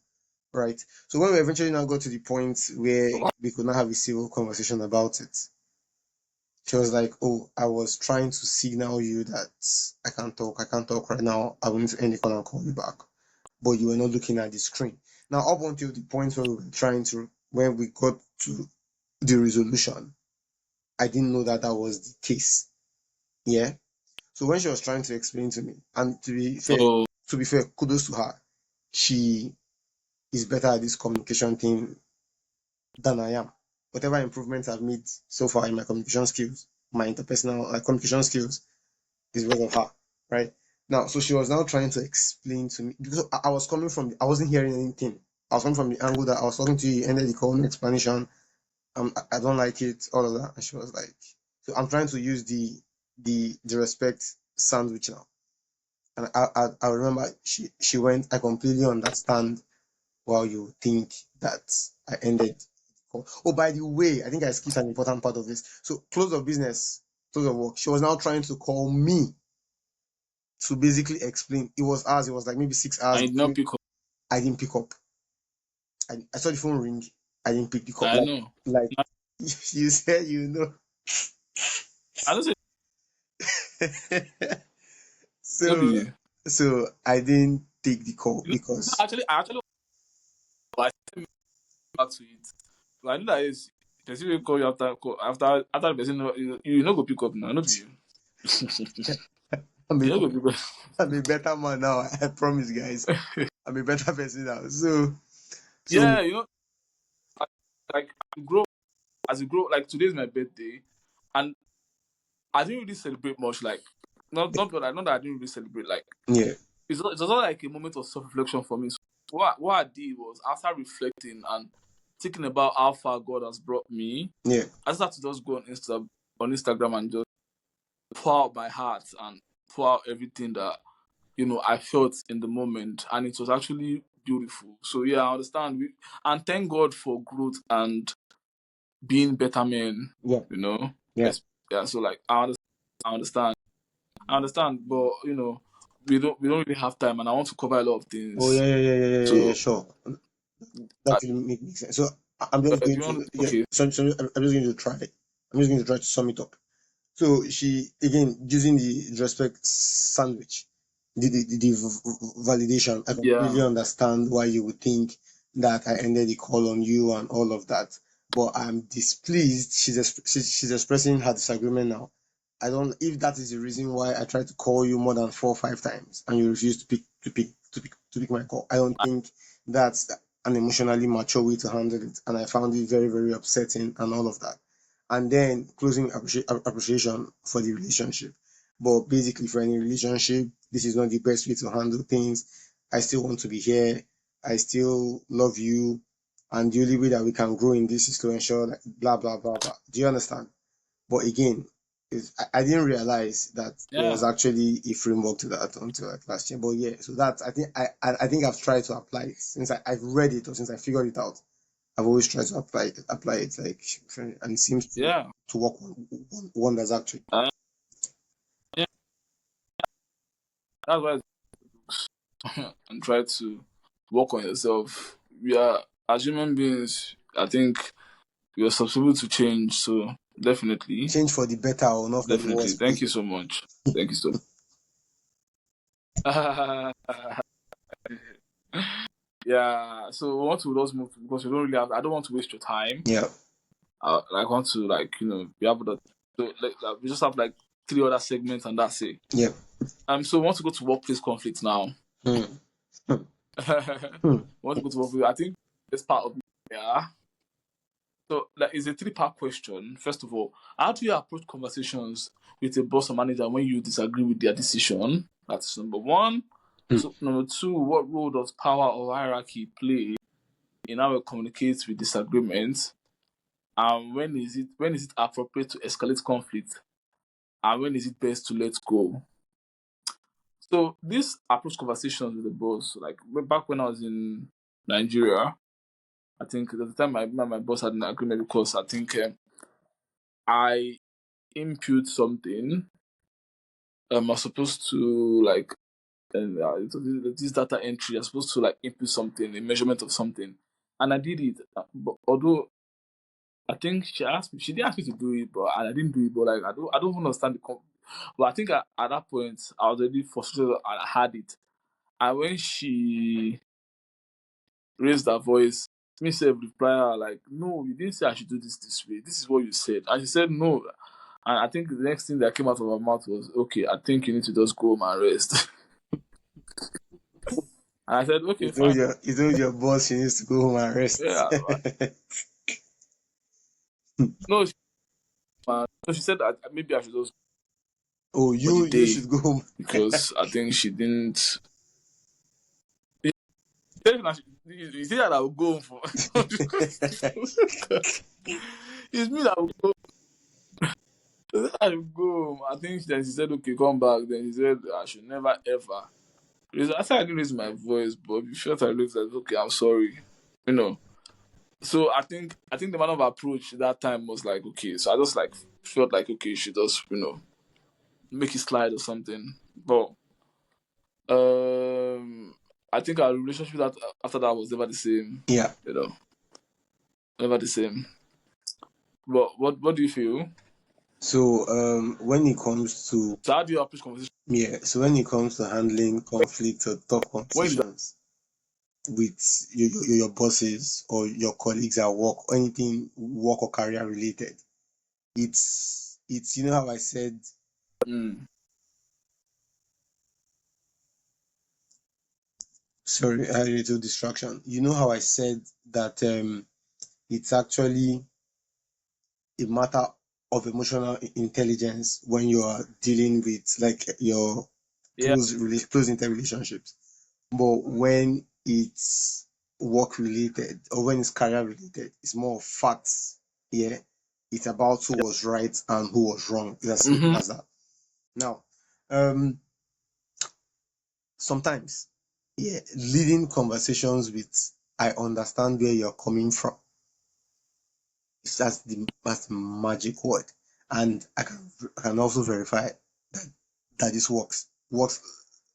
S2: right? So when we eventually now got to the point where we could not have a civil conversation about it, she was like, "Oh, I was trying to signal you that I can't talk right now. I will need to end the call and call you back." But you were not looking at the screen. Now, up until the point where we were when we got to the resolution, I didn't know that that was the case. Yeah. So when she was trying to explain to me, and
S1: So
S2: to be fair, kudos to her. She is better at this communication thing than I am. Whatever improvements I've made so far in my communication skills, my interpersonal communication skills, is because of her, right? Now, so she was now trying to explain to me because I was coming from, I wasn't hearing anything. I was coming from the angle that I was talking to you, ended the call, no explanation. I don't like it, all of that. And she was like, so I'm trying to use the respect sandwich now. And I remember she went, I completely understand why you think that I ended the call. Oh, by the way, I think I skipped an important part of this. So close of business, close of work. She was now trying to call me to basically explain. It was hours, it was like maybe 6 hours.
S1: I did not pick up.
S2: I didn't pick up. I saw the phone ring. I didn't pick the call.
S1: I know.
S2: Like you said, you know.
S1: I don't say no
S2: so
S1: be.
S2: so I didn't take the call
S1: You know,
S2: because
S1: I actually I still back to it. But I know that is person will call you after the person you no go pick up now. No be you.
S2: I'm a,
S1: You no go pick up.
S2: I'm a better man now. I promise, guys. I'm a better person now. So
S1: Yeah, you know, like grow as you grow. Like today's my birthday, and I didn't really celebrate much. Like not that I didn't really celebrate. Like
S2: yeah,
S1: it was not like a moment of self reflection for me. So what I did was after reflecting and thinking about how far God has brought me,
S2: yeah,
S1: I just had to just go on Instagram and just pour out my heart and pour out everything that I felt in the moment, and it was actually beautiful. So yeah, I understand, and thank God for growth and being better men.
S2: yeah,
S1: You know,
S2: yeah.
S1: yeah. So like I understand, I understand, but we don't really have time, and I want to cover a lot of
S2: Oh
S1: things.
S2: yeah, yeah, yeah, yeah, yeah, yeah, yeah,
S1: So
S2: sure. That will make sense. So I'm just
S1: do
S2: going
S1: you want?
S2: to yeah.
S1: Okay,
S2: So I'm just going to try. I'm just going to try to sum it up. So she again using the respect sandwich, the validation. I completely
S1: yeah,
S2: understand why you would think that I ended the call on you and all of that, but I'm displeased. She's expressing her disagreement now. I don't. If that is the reason why I tried to call you more than 4 or 5 times and you refuse to pick my call, I don't think that's an emotionally mature way to handle it, and I found it very very upsetting and all of that. And then closing appreciation for the relationship. But basically, for any relationship, this is not the best way to handle things. I still want to be here. I still love you. And the only way that we can grow in this is to ensure like blah blah blah blah. Do you understand? But again, I didn't realize that there was
S1: Yeah.
S2: actually a framework to that until like last year. But yeah, so that I think I've tried to apply it since I've read it or since I figured it out. I've always tried to apply it like, and it seems
S1: Yeah.
S2: to work wonders actually.
S1: Uh, yeah. That's why and try to work on yourself. We are as human beings. I think we are susceptible to change. So definitely,
S2: Change for the better or not for the
S1: definitely.
S2: worse,
S1: Thank
S2: please.
S1: you so much. Thank you so much. Yeah. So we want to just move because we don't really have. I don't want to waste your time.
S2: Yeah,
S1: I want to be able to. So we just have like three other segments and that's it.
S2: yeah.
S1: So we want to go to workplace conflict now.
S2: Hmm. Hmm.
S1: We
S2: Hmm.
S1: want to go to workplace. I think this part of yeah. So that is a three-part question. First of all, how do you approach conversations with a boss or manager when you disagree with their decision? That's number one.
S2: Hmm.
S1: So number two, what role does power or hierarchy play in how we communicate with disagreements? And when is it appropriate to escalate conflict? And when is it best to let go? So this approach conversations with the boss, like back when I was in Nigeria, I think at the time my boss had an agreement because I think I input something. I was supposed to like this data entry. I'm supposed to like input something, a measurement of something, and I did it. But although I think she didn't ask me to do it, but I didn't do it. But like I don't understand but I think at that point I was already frustrated and I had it. And when she raised her voice, me self reply her like, "No, you didn't say I should do this way. This is what you said." And she said no. And I think the next thing that came out of her mouth was, "Okay, I think you need to just go home and rest." And I said, "Okay, fine."
S2: You told your boss she needs to go home and rest.
S1: Yeah. No, no, she said that maybe I should just
S2: Oh,
S1: go for the
S2: you
S1: day
S2: should go home.
S1: because I think she didn't. You see that I will go home for. It's me that will go. I will go home. I think then she said, "Okay, come back." Then she said, "I should never ever." I said I didn't raise my voice, but before I raised like, "Okay, I'm sorry," you know. So I think the man of approach that time was like, okay. So I just like felt like okay, she just make it slide or something. But I think our relationship that after that was never the same.
S2: Yeah.
S1: You know, never the same. But what do you feel?
S2: So when it comes to
S1: So how do you approach conversation?
S2: so when it comes to handling conflict or tough
S1: When you
S2: conversations with your bosses or your colleagues at work or anything work or career related, it's you know how I said,
S1: mm,
S2: sorry, I had a little distraction. You know how I said that it's actually a matter of emotional intelligence when you are dealing with like your
S1: yeah
S2: close interrelationships. But when it's work related or when it's career related, it's more of facts. Yeah. It's about who was right and who was wrong. It's as simple
S1: mm-hmm,
S2: as that. Now, um, sometimes, yeah, leading conversations with I understand where you're coming from. That's the magic word. And I can also verify that this works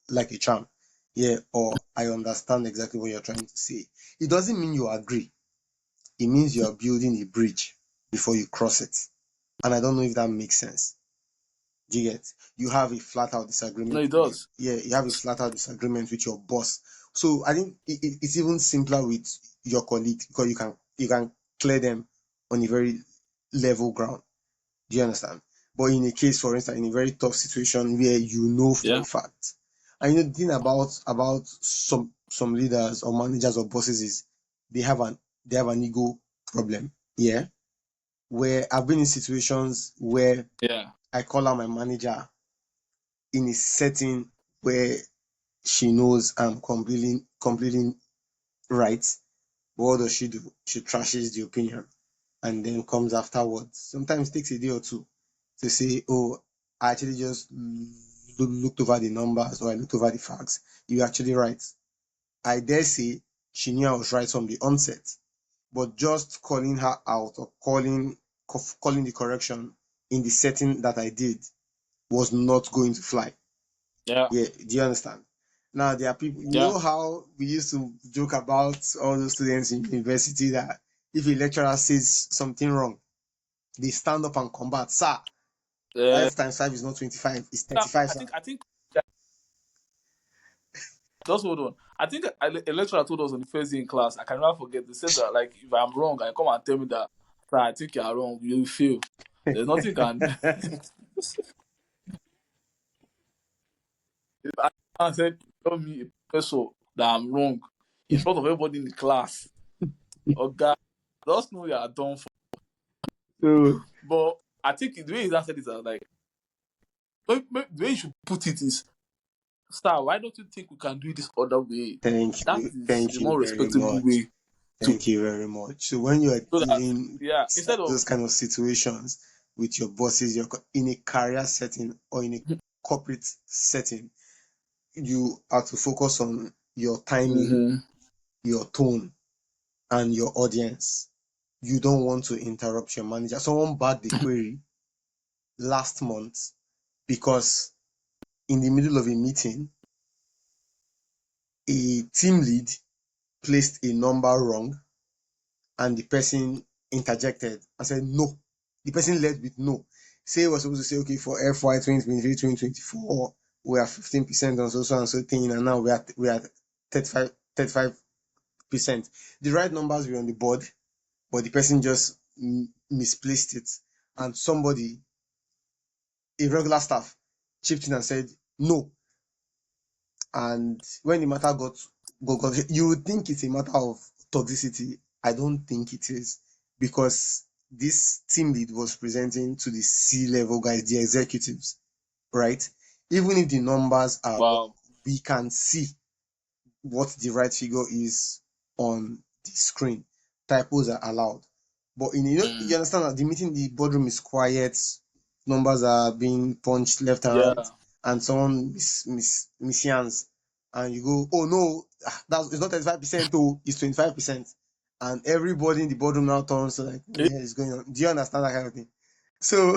S2: like a charm. Yeah, or I understand exactly what you're trying to say. It doesn't mean you agree. It means you are building a bridge before you cross it. And I don't know if that makes sense. Do you get? You have a flat out
S1: no,
S2: disagreement.
S1: it does.
S2: Yeah, you have a flat out disagreement with your boss. So I think it's even simpler with your colleagues because you can clear them on a very level ground. Do you understand? But in a case, for instance, in a very tough situation where you know for a
S1: Yeah,
S2: fact, and the thing about some leaders or managers or bosses is they have an ego problem. Yeah, where I've been in situations where
S1: yeah,
S2: I call out my manager in a setting where she knows I'm completely right. What does she do? She trashes the opinion and then comes afterwards. Sometimes it takes a day or two to say, oh, I actually just looked over the numbers or I looked over the facts. You're actually right. I dare say she knew I was right from the onset, but just calling her out or calling the correction in the setting that I did was not going to fly.
S1: Yeah.
S2: Yeah, do you understand? Now there are people, you
S1: Yeah.
S2: know how we used to joke about all those students in university that if a lecturer says something wrong, they stand up and combat. Sir,
S1: Uh,
S2: 5 times 5 is not 25, it's
S1: I
S2: 35, sir.
S1: think. I think. Yeah, just hold on. I think a lecturer told us on the first day in class. I can never forget. They said that like if I'm wrong, I come and tell me that. Sir, I think you are wrong. You will fail. There's nothing you can. I said, tell me a professor that I'm wrong in front of everybody in the class. Oh God, just know you are done for.
S2: So
S1: But I think the way he said it, I was like, the way you should put it is, sir, why don't you think we can do it this other way? That is
S2: thank
S1: a
S2: you
S1: more
S2: very
S1: respectable
S2: much.
S1: way to,
S2: Thank you very much. So when you are
S1: so that,
S2: dealing
S1: yeah,
S2: with
S1: instead of,
S2: those kind of situations with your bosses, you're in a career setting or in a corporate setting, you have to focus on your timing,
S1: mm-hmm,
S2: your tone, and your audience. You don't want to interrupt your manager. Someone bagged the query last month because in the middle of a meeting, a team lead placed a number wrong and the person interjected and said no. The person led with no. Say we're supposed to say, okay, for FY 2023, 2024, we are 15% on so and so thing, and now we are 35%. The right numbers were on the board, but the person just misplaced it. And somebody, a regular staff, chipped in and said no. And when the matter got, you would think it's a matter of toxicity. I don't think it is, because this team lead was presenting to the C-level guys, the executives, right? Even if the numbers are wrong,
S1: wow,
S2: we can see what the right figure is on the screen. Typos are allowed. But you
S1: mm,
S2: understand that the meeting, the boardroom is quiet, numbers are being punched left and
S1: yeah,
S2: right, and someone missions, and you go, oh no, that's it's not 35%, oh, it's 25%. And everybody in the boardroom now turns to like, what the hell is going on? Do you understand that kind of thing? So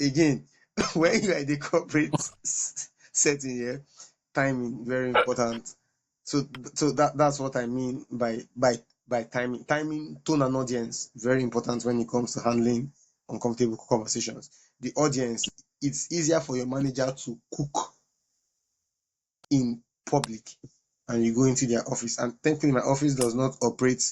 S2: again, when you are in the corporate setting here, timing very important. So that's what I mean by timing. Timing, tone, and audience very important when it comes to handling uncomfortable conversations. The audience, it's easier for your manager to cook in public and you go into their office. And thankfully, my office does not operate.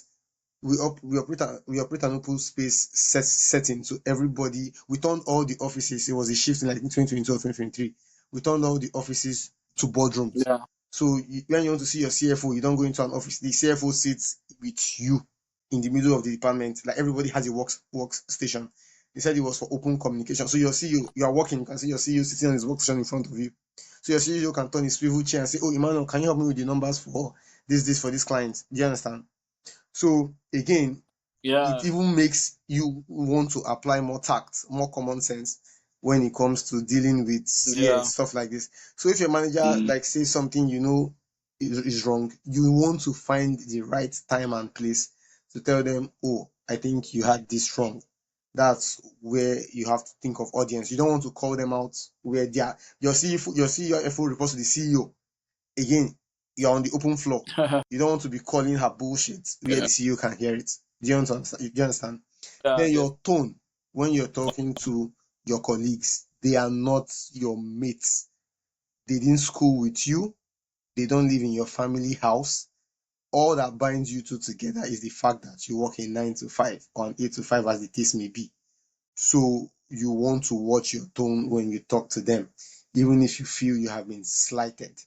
S2: We operate an open space setting, so everybody. We turned all the offices. It was a shift in like 2022 or 2023. We turned all the offices to boardrooms.
S1: yeah,
S2: So when you want to see your CFO, you don't go into an office. The CFO sits with you in the middle of the department. Like everybody has a workstation. They said it was for open communication. So your CEO, you are working, you can see your CEO sitting on his workstation in front of you. So your CEO can turn his swivel chair and say, "Oh, Emmanuel, can you help me with the numbers for this for this client?" Do you understand? So again, it
S1: yeah,
S2: even makes you want to apply more tact, more common sense when it comes to dealing with, yeah,
S1: yeah,
S2: stuff like this. So if your manager
S1: mm,
S2: like says something you know is wrong, you want to find the right time and place to tell them, oh, I think you had this wrong. That's where you have to think of audience. You don't want to call them out where they are. Your CEO reports to the CEO. Again, you're on the open floor. You don't want to be calling her bullshit where
S1: yeah,
S2: the CEO can hear it. Do you understand? Do you understand?
S1: yeah,
S2: Then
S1: yeah,
S2: your tone when you're talking to your colleagues, they are not your mates. They didn't school with you. They don't live in your family house. All that binds you two together is the fact that you work a 9 to 5 or an 8 to 5, as the case may be. So you want to watch your tone when you talk to them, even if you feel you have been slighted.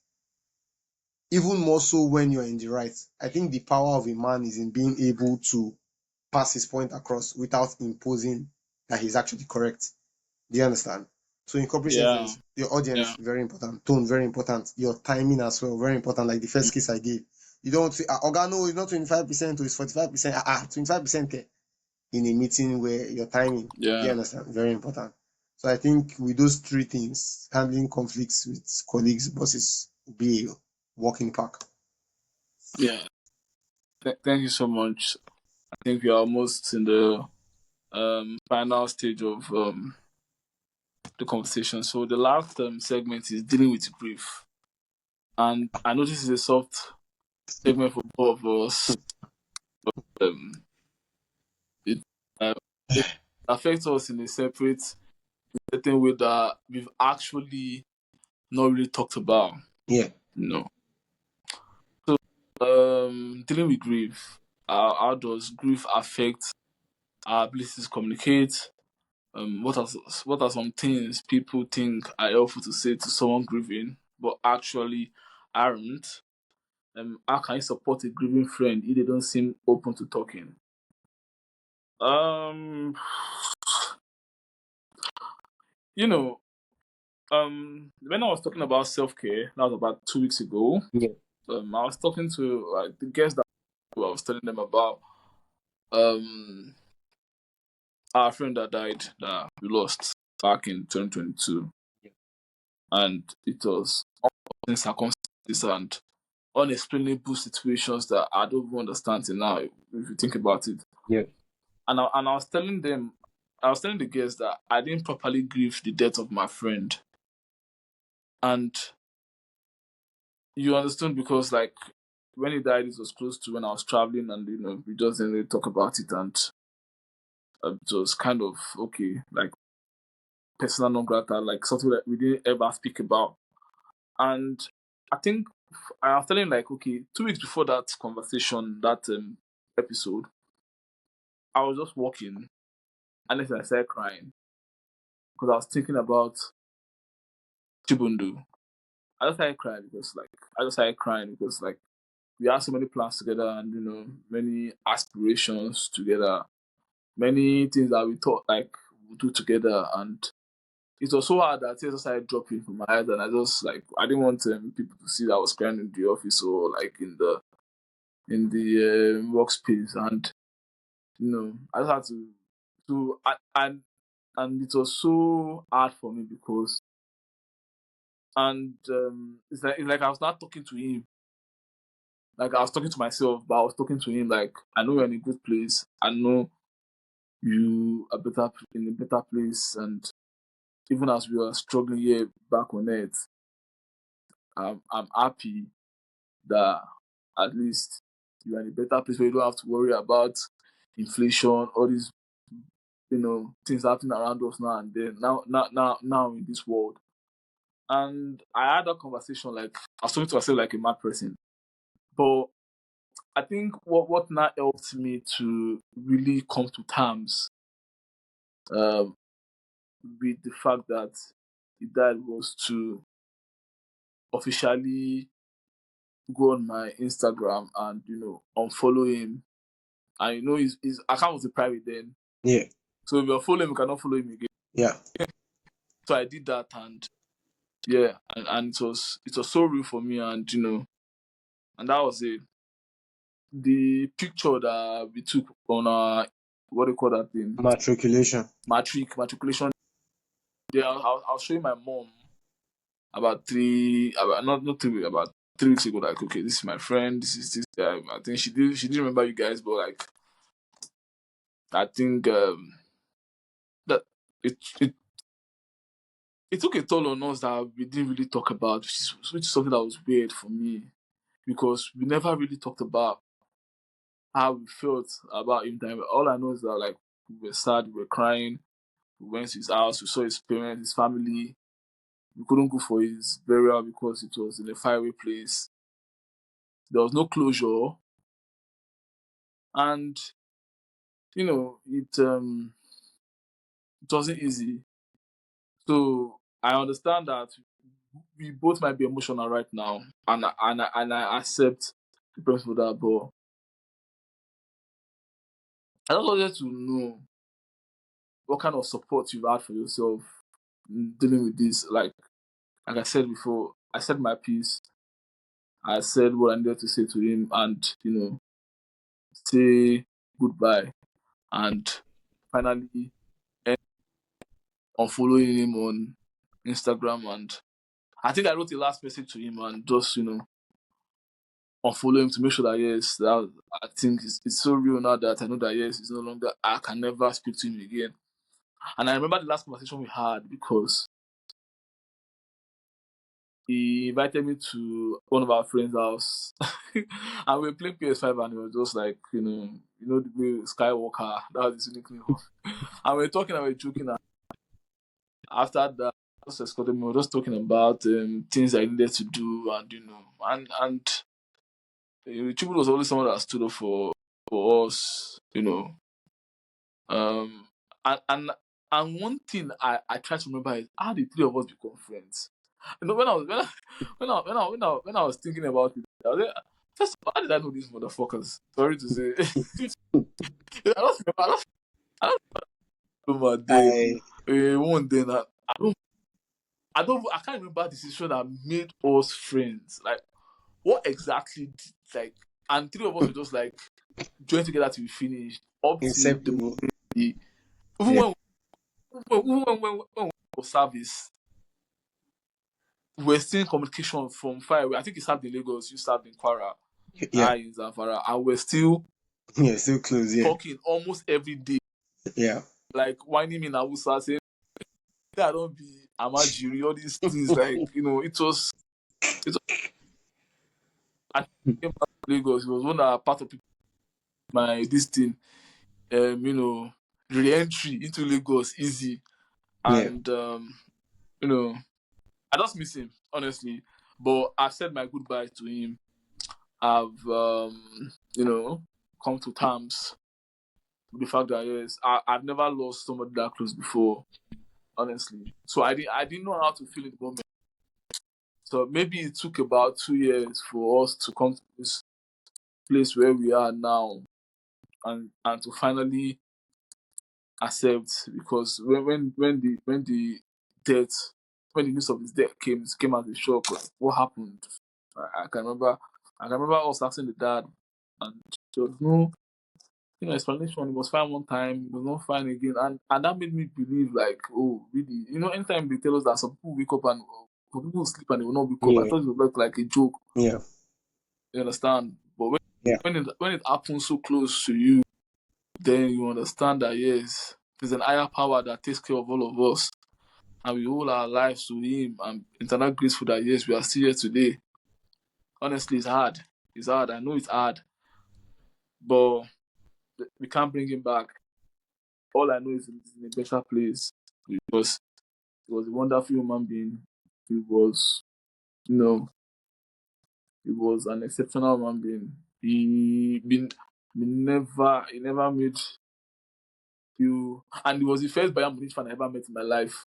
S2: Even more so when you're in the right. I think the power of a man is in being able to pass his point across without imposing that he's actually correct. Do you understand? So in corporate
S1: Yeah.
S2: settings, your
S1: Yeah.
S2: audience very important, tone very important, your timing as well very important. Like the first case I gave, you don't say, "Oga, no, it's not 25%, it's 45%." 25% in a meeting where your timing, do you
S1: Yeah.
S2: understand? Very important. So I think with those three things, handling conflicts with colleagues, bosses, will be a walking park.
S1: Yeah. Thank you so much. I think we are almost in the final stage of the conversation. So the last segment is dealing with grief, and I know this is a soft segment for both of us. Um, it, uh, it affects us in a separate, certain way that we've actually not really talked about.
S2: Yeah,
S1: You know, dealing with grief. How does grief affect our ability to communicate? What are some things people think are helpful to say to someone grieving, but actually aren't? How can you support a grieving friend if they don't seem open to talking? Um, you know, when I was talking about self care, that was about 2 weeks ago.
S2: yeah,
S1: I was talking to like the guests that I was telling them about um our friend that died that we lost back in 2022, and it was in circumstances and unexplainable situations that I don't even understand till now if you think about it.
S2: yeah,
S1: And I was telling them, I was telling the guests that I didn't properly grieve the death of my friend, and you understand because like when he died, it was close to when I was traveling, and we just didn't really talk about it, and it was kind of okay, like personal non grata, like something that we didn't ever speak about. And I think I was telling like, okay, 2 weeks before that conversation, that episode, I was just walking and then I started crying because I was thinking about Chibundu. I just started crying because like we had so many plans together and many aspirations together, many things that we thought like we'll do together, and it was so hard that tears just started dropping from my eyes, and I just like I didn't want people to see that I was crying in the office or like in the workspace, and I just had to and it was so hard for me because it's like I was not talking to him, like I was talking to myself, but I was talking to him like I know you're in a good place, I know you are better in a better place, and even as we are struggling here back on earth, I'm happy that at least you're in a better place where you don't have to worry about inflation, all these things happening around us now and then, now in this world. And I had that conversation like I was talking to myself like a mad person. But I think what now helped me to really come to terms um, with the fact that he died was to officially go on my Instagram and unfollow him. And his account was a private then.
S2: yeah,
S1: So if you unfollow him, you cannot follow him again.
S2: yeah.
S1: So I did that, and yeah, and it was so real for me, and and that was it. The picture that we took on our, what do you call that thing,
S2: Matriculation.
S1: matriculation. Yeah, I was showing my mom about not 3 weeks, about 3 weeks ago. Like, okay, this is my friend. This is this guy. I think she didn't remember you guys, but like I think that it it took a toll on us that we didn't really talk about, which is something that was weird for me because we never really talked about how we felt about him dying. All I know is that like we were sad, we were crying. We went to his house, we saw his parents, his family. We couldn't go for his burial because it was in a faraway place. There was no closure, and it wasn't easy. So I understand that we both might be emotional right now, and I accept the principle of that. But I just wanted to know what kind of support you've had for yourself dealing with this. Like I said before, I said my piece. I said what I needed to say to him, and say goodbye, and finally end unfollowing him on Instagram. And I think I wrote the last message to him and just unfollow him to make sure that yes, that I think it's so real now that I know that yes, it's no longer, I can never speak to him again. And I remember the last conversation we had because he invited me to one of our friends' house, and we were playing PS5, and it was just like the way Skywalker, that was his unique name. And we were talking, and we were joking. And after that, just escorted me. We were just talking about things I needed to do, and Chibu was always someone that stood up for us, Um, and one thing I try to remember is how the three of us become friends. When I was thinking about it, I was like, first of all, how did I know these motherfuckers? Sorry to say, I don't remember then.
S2: I
S1: One day, I can't remember the decision that made us friends. Like, what exactly did, like, and three of us were just like join together till we finished up till the
S2: inseparable.
S1: even
S2: Yeah,
S1: when we were service, we're still in communication from far away. I think he served in Lagos, you served in Kwara,
S2: yeah,
S1: I in Zamfara, and we're still
S2: yeah. Still close. Yeah,
S1: talking almost every day,
S2: yeah,
S1: like whining me in Awusa, saying that I don't be Amajiri, all these things. Like it was. I came back to Lagos. It was one that part of my this thing, re-entry into Lagos easy,
S2: yeah.
S1: and you know, I just miss him honestly. But I've said my goodbye to him. I've come to terms with the fact that yes, I've never lost somebody that close before, honestly. So I didn't know how to feel in the moment. So maybe it took about 2 years for us to come to this place where we are now, and to finally accept, because when the death when the news of his death came as a shock. Like, what happened? I can remember us asking the dad, and there was no explanation. It was fine one time, it was not fine again, and that made me believe, like, oh really, anytime they tell us that some people wake up and some people will sleep and they will not wake up, I
S2: Yeah,
S1: thought it was like a joke.
S2: yeah,
S1: You understand? But when
S2: yeah.
S1: when it happens so close to you, then you understand that yes, there's an higher power that takes care of all of us, and we owe our lives to him. I'm eternally grateful that yes, we are still here today. Honestly, it's hard. It's hard. I know it's hard, but we can't bring him back. All I know is he's in a better place, because he was a wonderful human being. He was, you know, he was an exceptional human being. He never made you, and he was the first Bayern Munich fan I ever met in my life.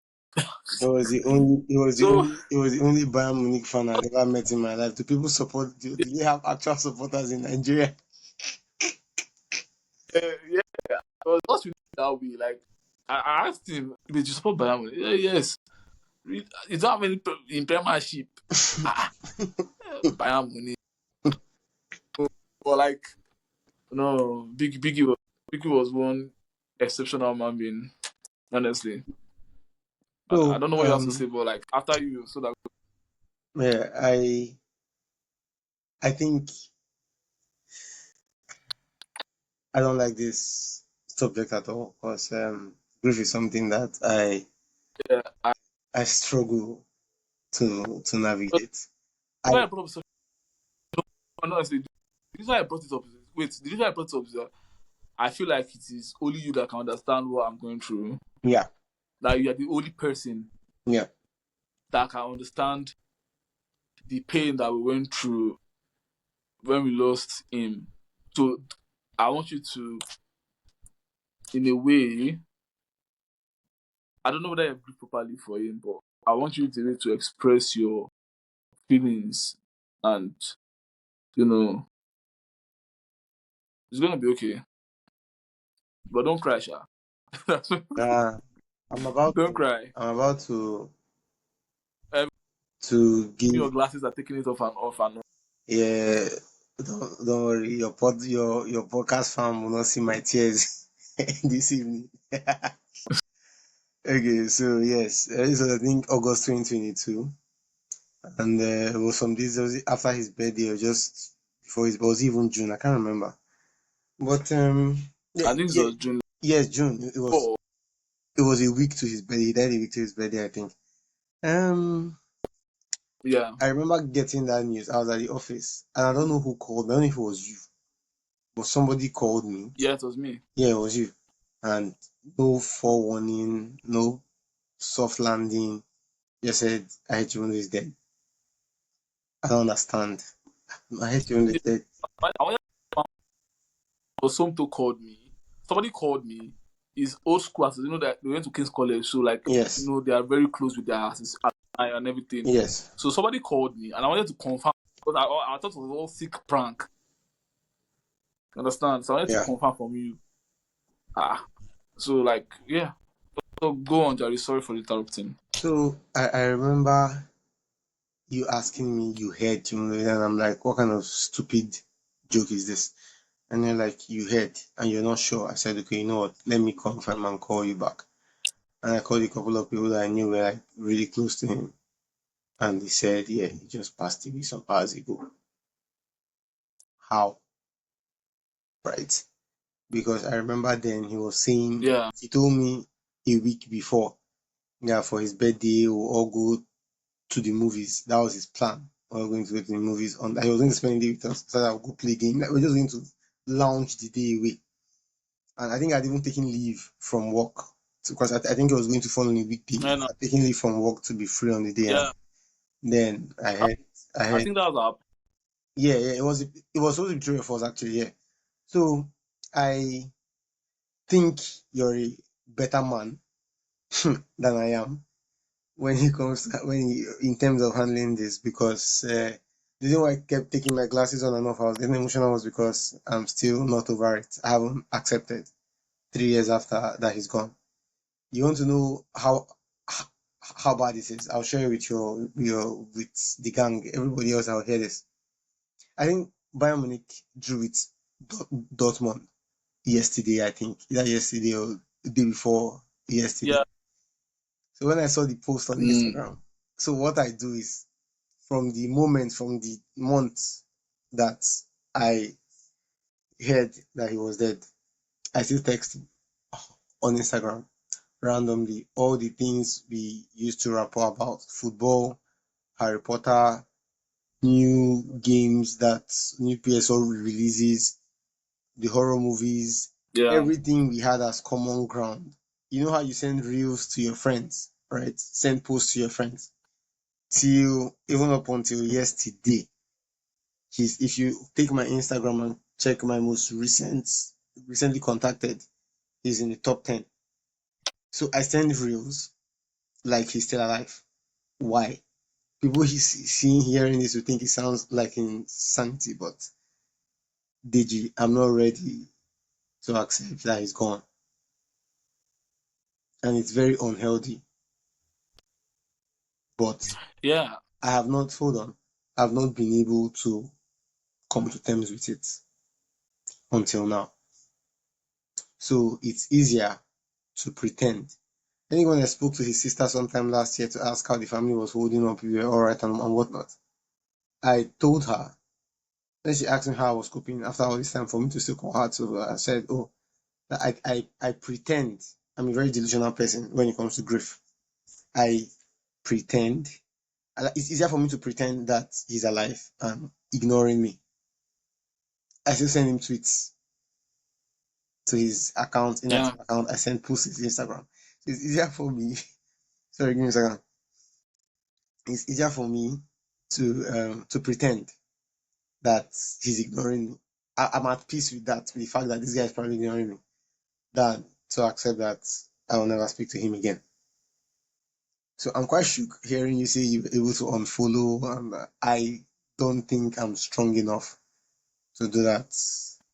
S1: So
S2: It was the only Bayern Munich fan I ever met in my life. Do people support? Do they have actual supporters in Nigeria?
S1: yeah, I was just feeling that way. Like, I asked him, "Did you support Bayern Munich?" Yeah, yes. You don't have any in Premiership. Ah, Bayern Munich. But like, no, Biggie was one exceptional human being. Honestly, I
S2: So,
S1: don't know what you have to say, but like after you, so that
S2: yeah, I think I don't like this subject at all because grief is something that
S1: yeah,
S2: I struggle to navigate.
S1: the reason
S2: I
S1: I brought up, honestly, the reason I brought it up is, wait, the reason I brought it up is that I feel like it is only you that can understand what I'm going through.
S2: Yeah,
S1: That you are the only person
S2: yeah.
S1: that can understand the pain that we went through when we lost him. So I want you to, in a way, I don't know whether you've grieved properly for him, but I want you to be able to express your feelings, and you know it's gonna be okay. But don't cry, Sha.
S2: Ah, I'm about
S1: Don't
S2: to.
S1: cry.
S2: I'm about to
S1: Even
S2: to
S1: your
S2: give.
S1: glasses are taking it off and off and on.
S2: Yeah. Don't worry. Your podcast fam will not see my tears this evening. Okay. So yes, this was I think August 2022, and it was some days it was after his birthday or just before his. It was even June. I can't remember. But yeah,
S1: I think it
S2: yeah,
S1: was June
S2: yes, June. It was.
S1: 4.
S2: It was a week to his birthday. He died a week to his birthday, I think. Um,
S1: Yeah.
S2: I remember getting that news. I was at the office, and I don't know who called me. I don't know if it was you, but somebody called me.
S1: Yeah, it was me.
S2: Yeah, it was you. And no forewarning, no soft landing. Just said, I hate you when he's dead. I don't understand. I hate you when
S1: Yeah.
S2: he's dead.
S1: I wanted or somebody called me. Somebody called me. Is old school as you know that they went to King's College, so like
S2: Yes,
S1: they are very close with their asses and everything.
S2: yes,
S1: So somebody called me and I wanted to confirm because I thought it was all sick prank. You understand? So I wanted to
S2: yeah.
S1: confirm from you. Ah. So like yeah. So go on, Jerry. Sorry for interrupting.
S2: So I remember you asking me, you heard, and I'm like, what kind of stupid joke is this? And then like you heard and you're not sure. I said, okay, you know what? Let me confirm and call you back. And I called a couple of people that I knew were like really close to him. And they said, yeah, he just passed away some hours ago. How? Right? Because I remember then he was saying,
S1: Yeah.
S2: he told me a week before, yeah, for his birthday, we'll all go to the movies. That was his plan. We were going to go to the movies. He was going to spend the day with us so that we'll go play game. Like, we're just going to lounge the day away. And I think I'd even taken leave from work because I think it was going to fall on a weekday.
S1: I know.
S2: I'd taken leave from work to be free on the day, and
S1: Yeah.
S2: then I
S1: I
S2: had,
S1: think that was our
S2: yeah, yeah, it was supposed to be 3 of us actually, yeah. So I think you're a better man than I am when he comes in terms of handling this because the reason why I kept taking my glasses on and off, I was getting emotional was because I'm still not over it. I haven't accepted 3 years after that he's gone. You want to know how bad this is? I'll share it with your with the gang. Everybody else, I'll hear this. I think Bayern Munich drew with Dortmund yesterday. I think either yesterday or the day before yesterday.
S1: yeah.
S2: So when I saw the post on
S1: Mm.
S2: Instagram, so what I do is from the month that I heard that he was dead, I still text him on Instagram randomly all the things we used to rapport about football, Harry Potter, new games that new PSO releases, the horror movies,
S1: Yeah.
S2: everything we had as common ground. You know how you send reels to your friends, right? Send posts to your friends. Till even up until yesterday, if you take my Instagram and check my most recently contacted, he's in the top 10. So I send reels like he's still alive. Why? People seeing hearing this will think it sounds like insanity, but DG, I'm not ready to accept that he's gone. And it's very unhealthy. But
S1: Yeah.
S2: I have not, hold on, I've not been able to come to terms with it until now. So it's easier to pretend. I think when I spoke to his sister sometime last year to ask how the family was holding up, we were all right and whatnot, I told her. Then she asked me how I was coping after all this time for me to still call her. So I said, oh, I pretend. I'm a very delusional person when it comes to grief. I pretend. It's easier for me to pretend that he's alive and ignoring me. I still send him tweets to his account,
S1: Yeah.
S2: inactive account. I send posts to his Instagram. So it's easier for me. Sorry, give me a second. It's easier for me to pretend that he's ignoring me. I'm at peace with that, with the fact that this guy is probably ignoring me, than to accept that I will never speak to him again. So I'm quite shook hearing you say you're able to unfollow, and I don't think I'm strong enough to do that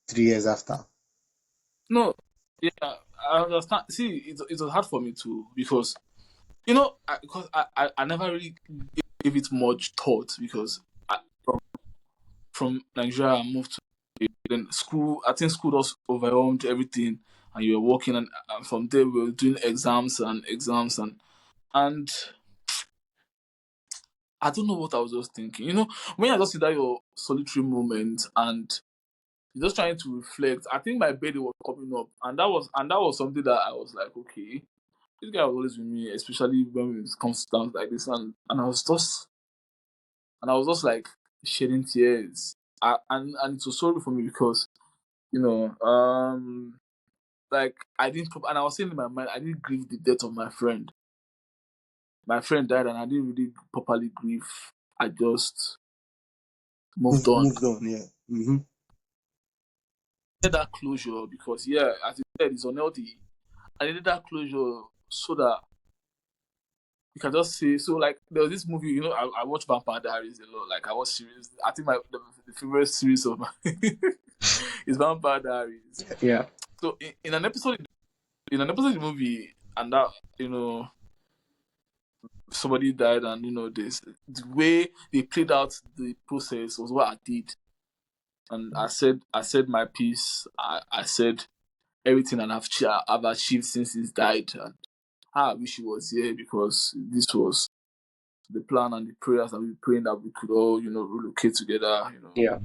S2: 3 years after.
S1: No. Yeah, I understand. See, it was hard for me too because because I never really gave it much thought because from Nigeria I moved to then school. I think school just overwhelmed everything, and you were working, and from there we were doing exams and I don't know what I was just thinking. When I just see that your solitary moment and you're just trying to reflect. I think my birthday was coming up, and that was something that I was like, okay, this guy was always with me, especially when it comes to things like this, and I was just like shedding tears. And it was sorry for me because you know, like I didn't, and I was saying in my mind, I didn't grieve the death of my friend. My friend died, and I didn't really properly grieve. I just moved on.
S2: Moved on, yeah. Mm-hmm.
S1: I needed that closure because, yeah, as you said, it's unhealthy. I needed that closure so that you can just say. So, like, there was this movie. I watch Vampire Diaries a lot. Like, I watch series. I think the favorite series of mine is Vampire Diaries.
S2: Yeah,
S1: So, in an episode of the movie, and that you know somebody died, and this the way they played out the process was what I did, and I said my piece. I said everything that I've achieved since he's died, and how I wish he was here because this was the plan and the prayers that we were praying that we could all relocate together.
S2: yeah,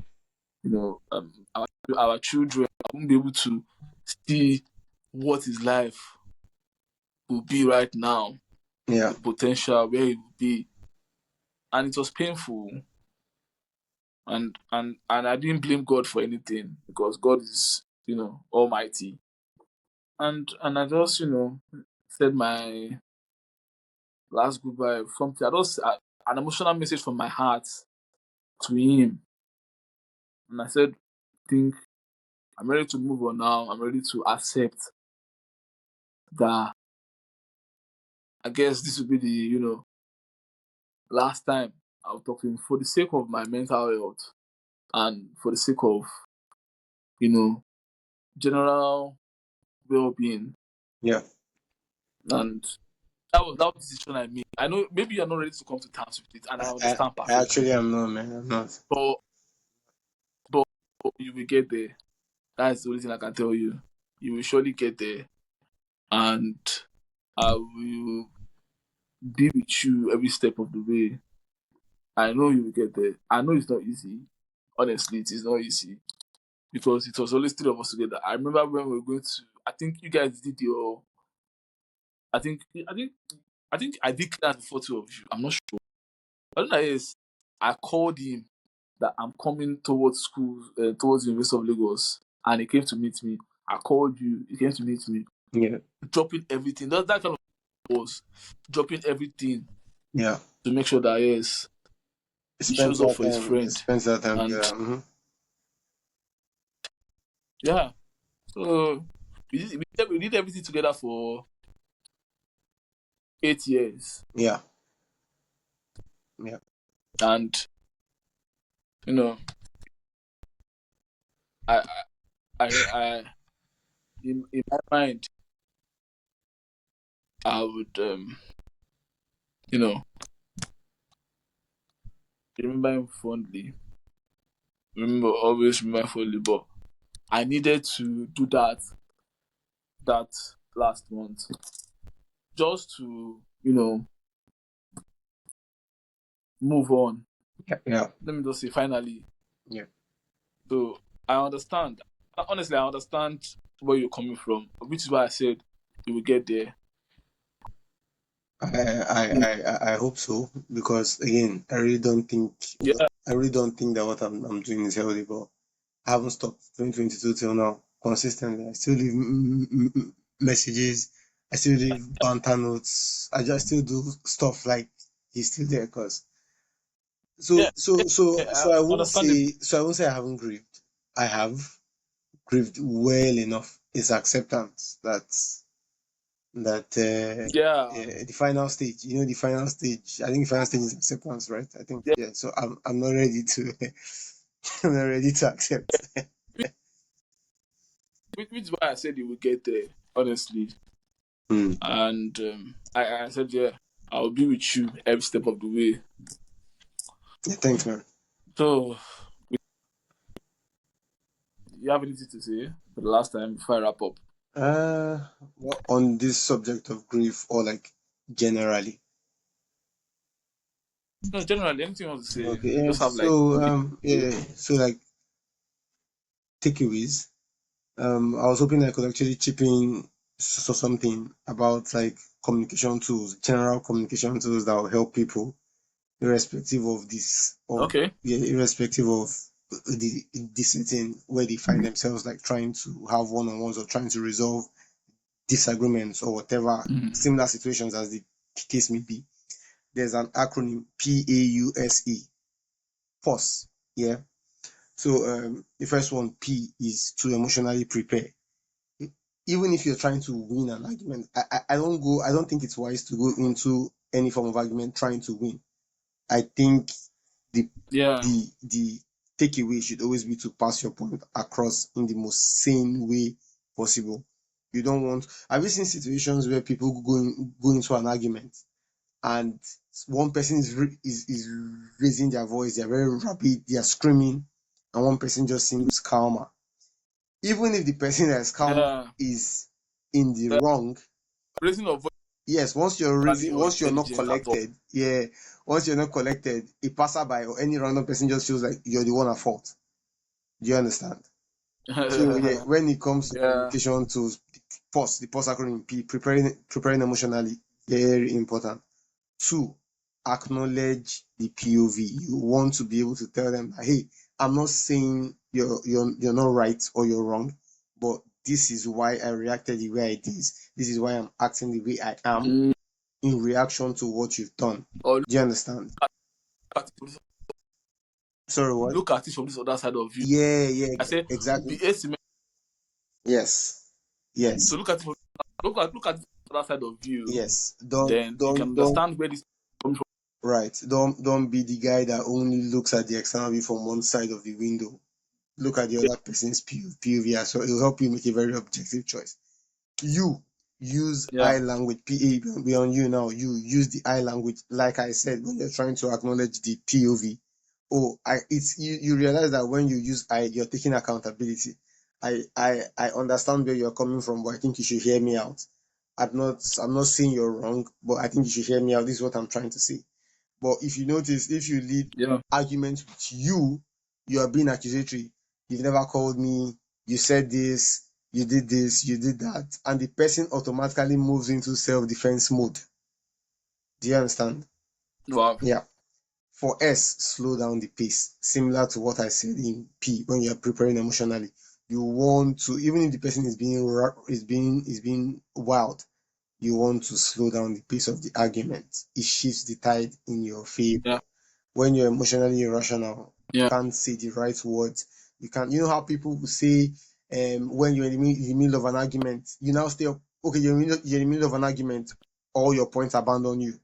S1: Our children won't be able to see what his life will be right now,
S2: yeah,
S1: the potential where it will be, and it was painful. And I didn't blame God for anything because God is almighty. And I just said my last goodbye. Something I just an emotional message from my heart to him, and I said, "Think I'm ready to move on now. I'm ready to accept that. I guess this will be the last time I'll talk to him for the sake of my mental health and for the sake of you know general well-being."
S2: yeah.
S1: And that was the decision I made. I know maybe you're not ready to come to terms with it, and I
S2: I,
S1: understand
S2: I actually
S1: perfectly.
S2: am not, man. I'm not.
S1: But but you will get there. That's the only thing I can tell you. You will surely get there, and I will be with you every step of the way. I know you will get there. I know it's not easy. Honestly, it is not easy because it was always three of us together. I remember when we were going to. I think you guys did your. I think. I think. I think I did that before two of you. I'm not sure. But that is, I called him that I'm coming towards school, towards the University of Lagos, and he came to meet me. I called you. He came to meet me,
S2: Yeah,
S1: dropping everything. That kind of was dropping everything
S2: yeah.
S1: to make sure that yes, he shows up for his friend.
S2: Spends that time
S1: And
S2: together. Mm-hmm.
S1: yeah, so we did everything together for 8 years,
S2: Yeah, yeah.
S1: and you know, I, I in my mind, I would you know, remember him fondly. Always remember fondly, but I needed to do that last month just to move on.
S2: Yeah, yeah,
S1: Let me just say finally.
S2: yeah.
S1: So I understand. Honestly, I understand where you're coming from, which is why I said you will get there.
S2: I hope so because again,
S1: Yeah,
S2: I really don't think that what I'm doing is healthy. But I haven't stopped 2022 till now consistently. I still leave messages. I still leave banter notes. I just still do stuff like he's still there. Cause
S1: yeah,
S2: so so so
S1: yeah.
S2: so I
S1: I
S2: won't
S1: understand it.
S2: say so I won't say I haven't grieved. I have grieved well enough. It's acceptance
S1: Yeah,
S2: the final stage. You know, the final stage. I think the final stage is acceptance, right? I think
S1: yeah.
S2: yeah. So I'm not ready to I'm not ready to accept.
S1: which is why I said you will get there, honestly. And I said, yeah, I'll be with you every step of the way.
S2: Yeah, thanks, man.
S1: So, you have anything to say for the last time before I wrap up?
S2: Well, on this subject of grief, or like generally.
S1: No, generally, anything you want to say.
S2: Okay, yeah.
S1: Just have like
S2: So,
S1: maybe.
S2: so like takeaways. I was hoping I could actually chip in something about like communication tools, general communication tools that will help people, irrespective of this, of
S1: Okay.
S2: yeah, irrespective of the setting where they find themselves, like trying to have one-on-ones or trying to resolve disagreements or whatever
S1: Mm.
S2: similar situations as the case may be. There's an acronym PAUSE, pause. Yeah. So the first one, P, is to emotionally prepare. Even if you're trying to win an argument, I don't think it's wise to go into any form of argument trying to win. I think the
S1: Yeah.
S2: the takeaway should always be to pass your point across in the most sane way possible. You don't want. Have you seen situations where people go into an argument and one person is raising their voice, they're very rapid, they are screaming, and one person just seems calmer. Even if the person that is calmer
S1: Yeah.
S2: is in the
S1: Yeah.
S2: wrong,
S1: Raising of voice
S2: yes,
S1: orally or
S2: once you're not
S1: intelligent at all.
S2: collected, yeah, once you're not collected, a passerby or any random person just feels like you're the one at fault. Do you understand? So yeah, when it comes to
S1: Yeah.
S2: communication tools, the pause acronym P, preparing emotionally, very important. Two, acknowledge the POV. You want to be able to tell them, hey, I'm not saying you're not right or you're wrong, but this is why I reacted the way I did. This is why I'm acting the way I am
S1: Mm.
S2: in reaction to what you've done.
S1: Or
S2: Do you understand?
S1: at it,
S2: Sorry, what?
S1: look at it from this other side of view.
S2: Yeah, yeah,
S1: I say
S2: exactly.
S1: be asymmetrical.
S2: Yes,
S1: So
S2: yes,
S1: look at it from the other side of view.
S2: yes.
S1: Then you can understand where this comes from.
S2: Right. Don't be the guy that only looks at the external view from one side of the window. Look at the other person's POV as well. It'll help you make a very objective choice. You use
S1: Yeah.
S2: I language, PA, be on you now. You use the I language, like I said, when you're trying to acknowledge the POV. Oh, it's you realize that when you use I, you're taking accountability. I understand where you're coming from, but I think you should hear me out. I'm not saying you're wrong, but I think you should hear me out. This is what I'm trying to say. But if you notice, if you lead
S1: Yeah.
S2: arguments with you are being accusatory. You've never called me, you said this, you did that. And the person automatically moves into self-defense mode. Do you understand?
S1: Wow.
S2: Yeah. For S, slow down the pace. Similar to what I said in P when you're preparing emotionally. You want to, even if the person is being wild, you want to slow down the pace of the argument. It shifts the tide in your favor.
S1: Yeah.
S2: When you're emotionally irrational, you
S1: Yeah.
S2: can't say the right words. You can, you know how people will say, when you're in the middle of an argument, you now stay up. Okay, you're in the middle of an argument, all your points abandon you,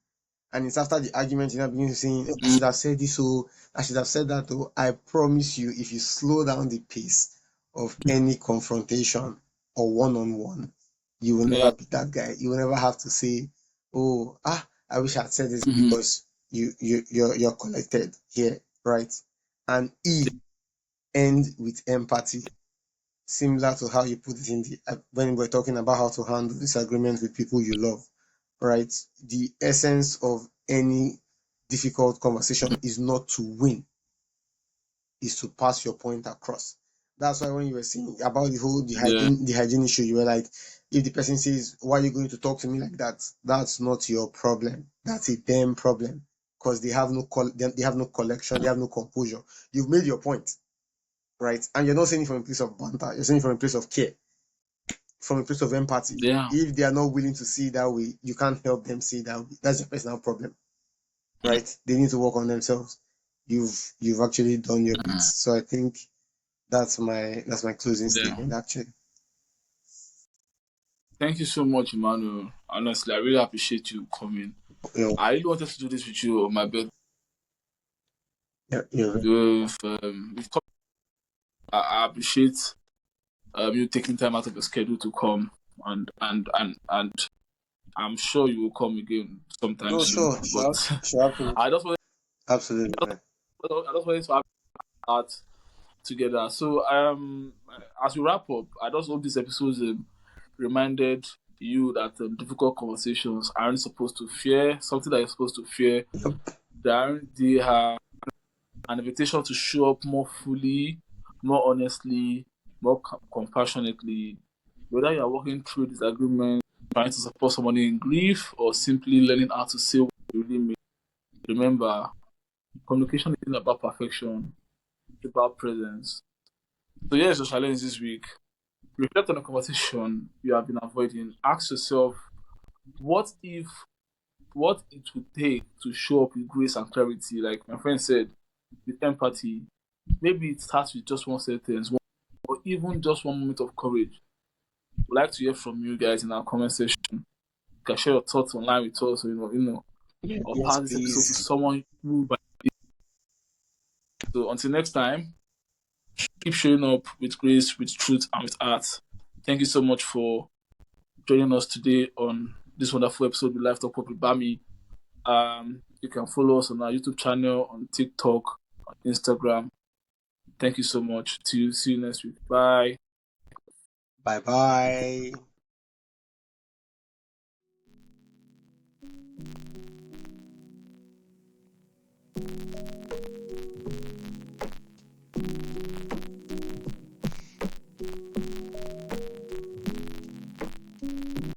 S2: and it's after the argument you now begin to say, "Oh, I
S1: Mm.
S2: should have said this, oh, I should have said that." Oh, I promise you, if you slow down the pace of any confrontation or one-on-one, you will
S1: Yeah.
S2: never be that guy. You will never have to say, "Oh, I wish I had said this,"
S1: Mm-hmm.
S2: because you're collected here, right? And E, end with empathy, similar to how you put it in the when we're talking about how to handle disagreements with people you love, right? The essence of any difficult conversation is not to win, is to pass your point across. That's why when you were saying about
S1: Yeah.
S2: the hygiene issue, you were like, if the person says, "Why are you going to talk to me like that?" That's not your problem. That's a them problem, because they have no collection, they have no composure. You've made your point, right? And you're not saying it from a place of banter. You're saying it from a place of care, from a place of empathy.
S1: Yeah.
S2: If they are not willing to see it that way, you can't help them see it that way. That's your personal problem, right? They need to work on themselves. You've actually done your bit.
S1: Mm.
S2: So I think that's my closing
S1: Yeah.
S2: statement actually.
S1: Thank you so much, Emmanuel. Honestly, I really appreciate you coming.
S2: You know,
S1: I really wanted to do this with you on my birthday.
S2: you're
S1: With come, I appreciate you taking time out of your schedule to come, and I'm sure you will come again sometime
S2: Oh,
S1: soon.
S2: sure,
S1: But
S2: sure, sure, absolutely,
S1: I just wanted,
S2: absolutely.
S1: I just wanted to have that together. So as we wrap up, I just hope this episode reminded you that difficult conversations aren't supposed to fear something that you're supposed to fear.
S2: Yep.
S1: They are an invitation to show up more fully, more honestly, more compassionately. Whether you're working through disagreement, trying to support someone in grief, or simply learning how to say what you really mean, remember, communication isn't about perfection, it's about presence. So here's your challenge this week. Reflect on the conversation you have been avoiding. Ask yourself, what if what it would take to show up with grace and clarity, like my friend said, with empathy. Maybe it starts with just one sentence, or even just one moment of courage. We'd like to hear from you guys in our comment section. You can share your thoughts online with us, or
S2: Yes,
S1: pass this episode to
S2: please.
S1: someone who. So until next time, keep showing up with grace, with truth, and with art. Thank you so much for joining us today on this wonderful episode with Life Talk with Bami. You can follow us on our YouTube channel, on TikTok, on Instagram. Thank you so much. See you next week. Bye.
S2: Bye bye.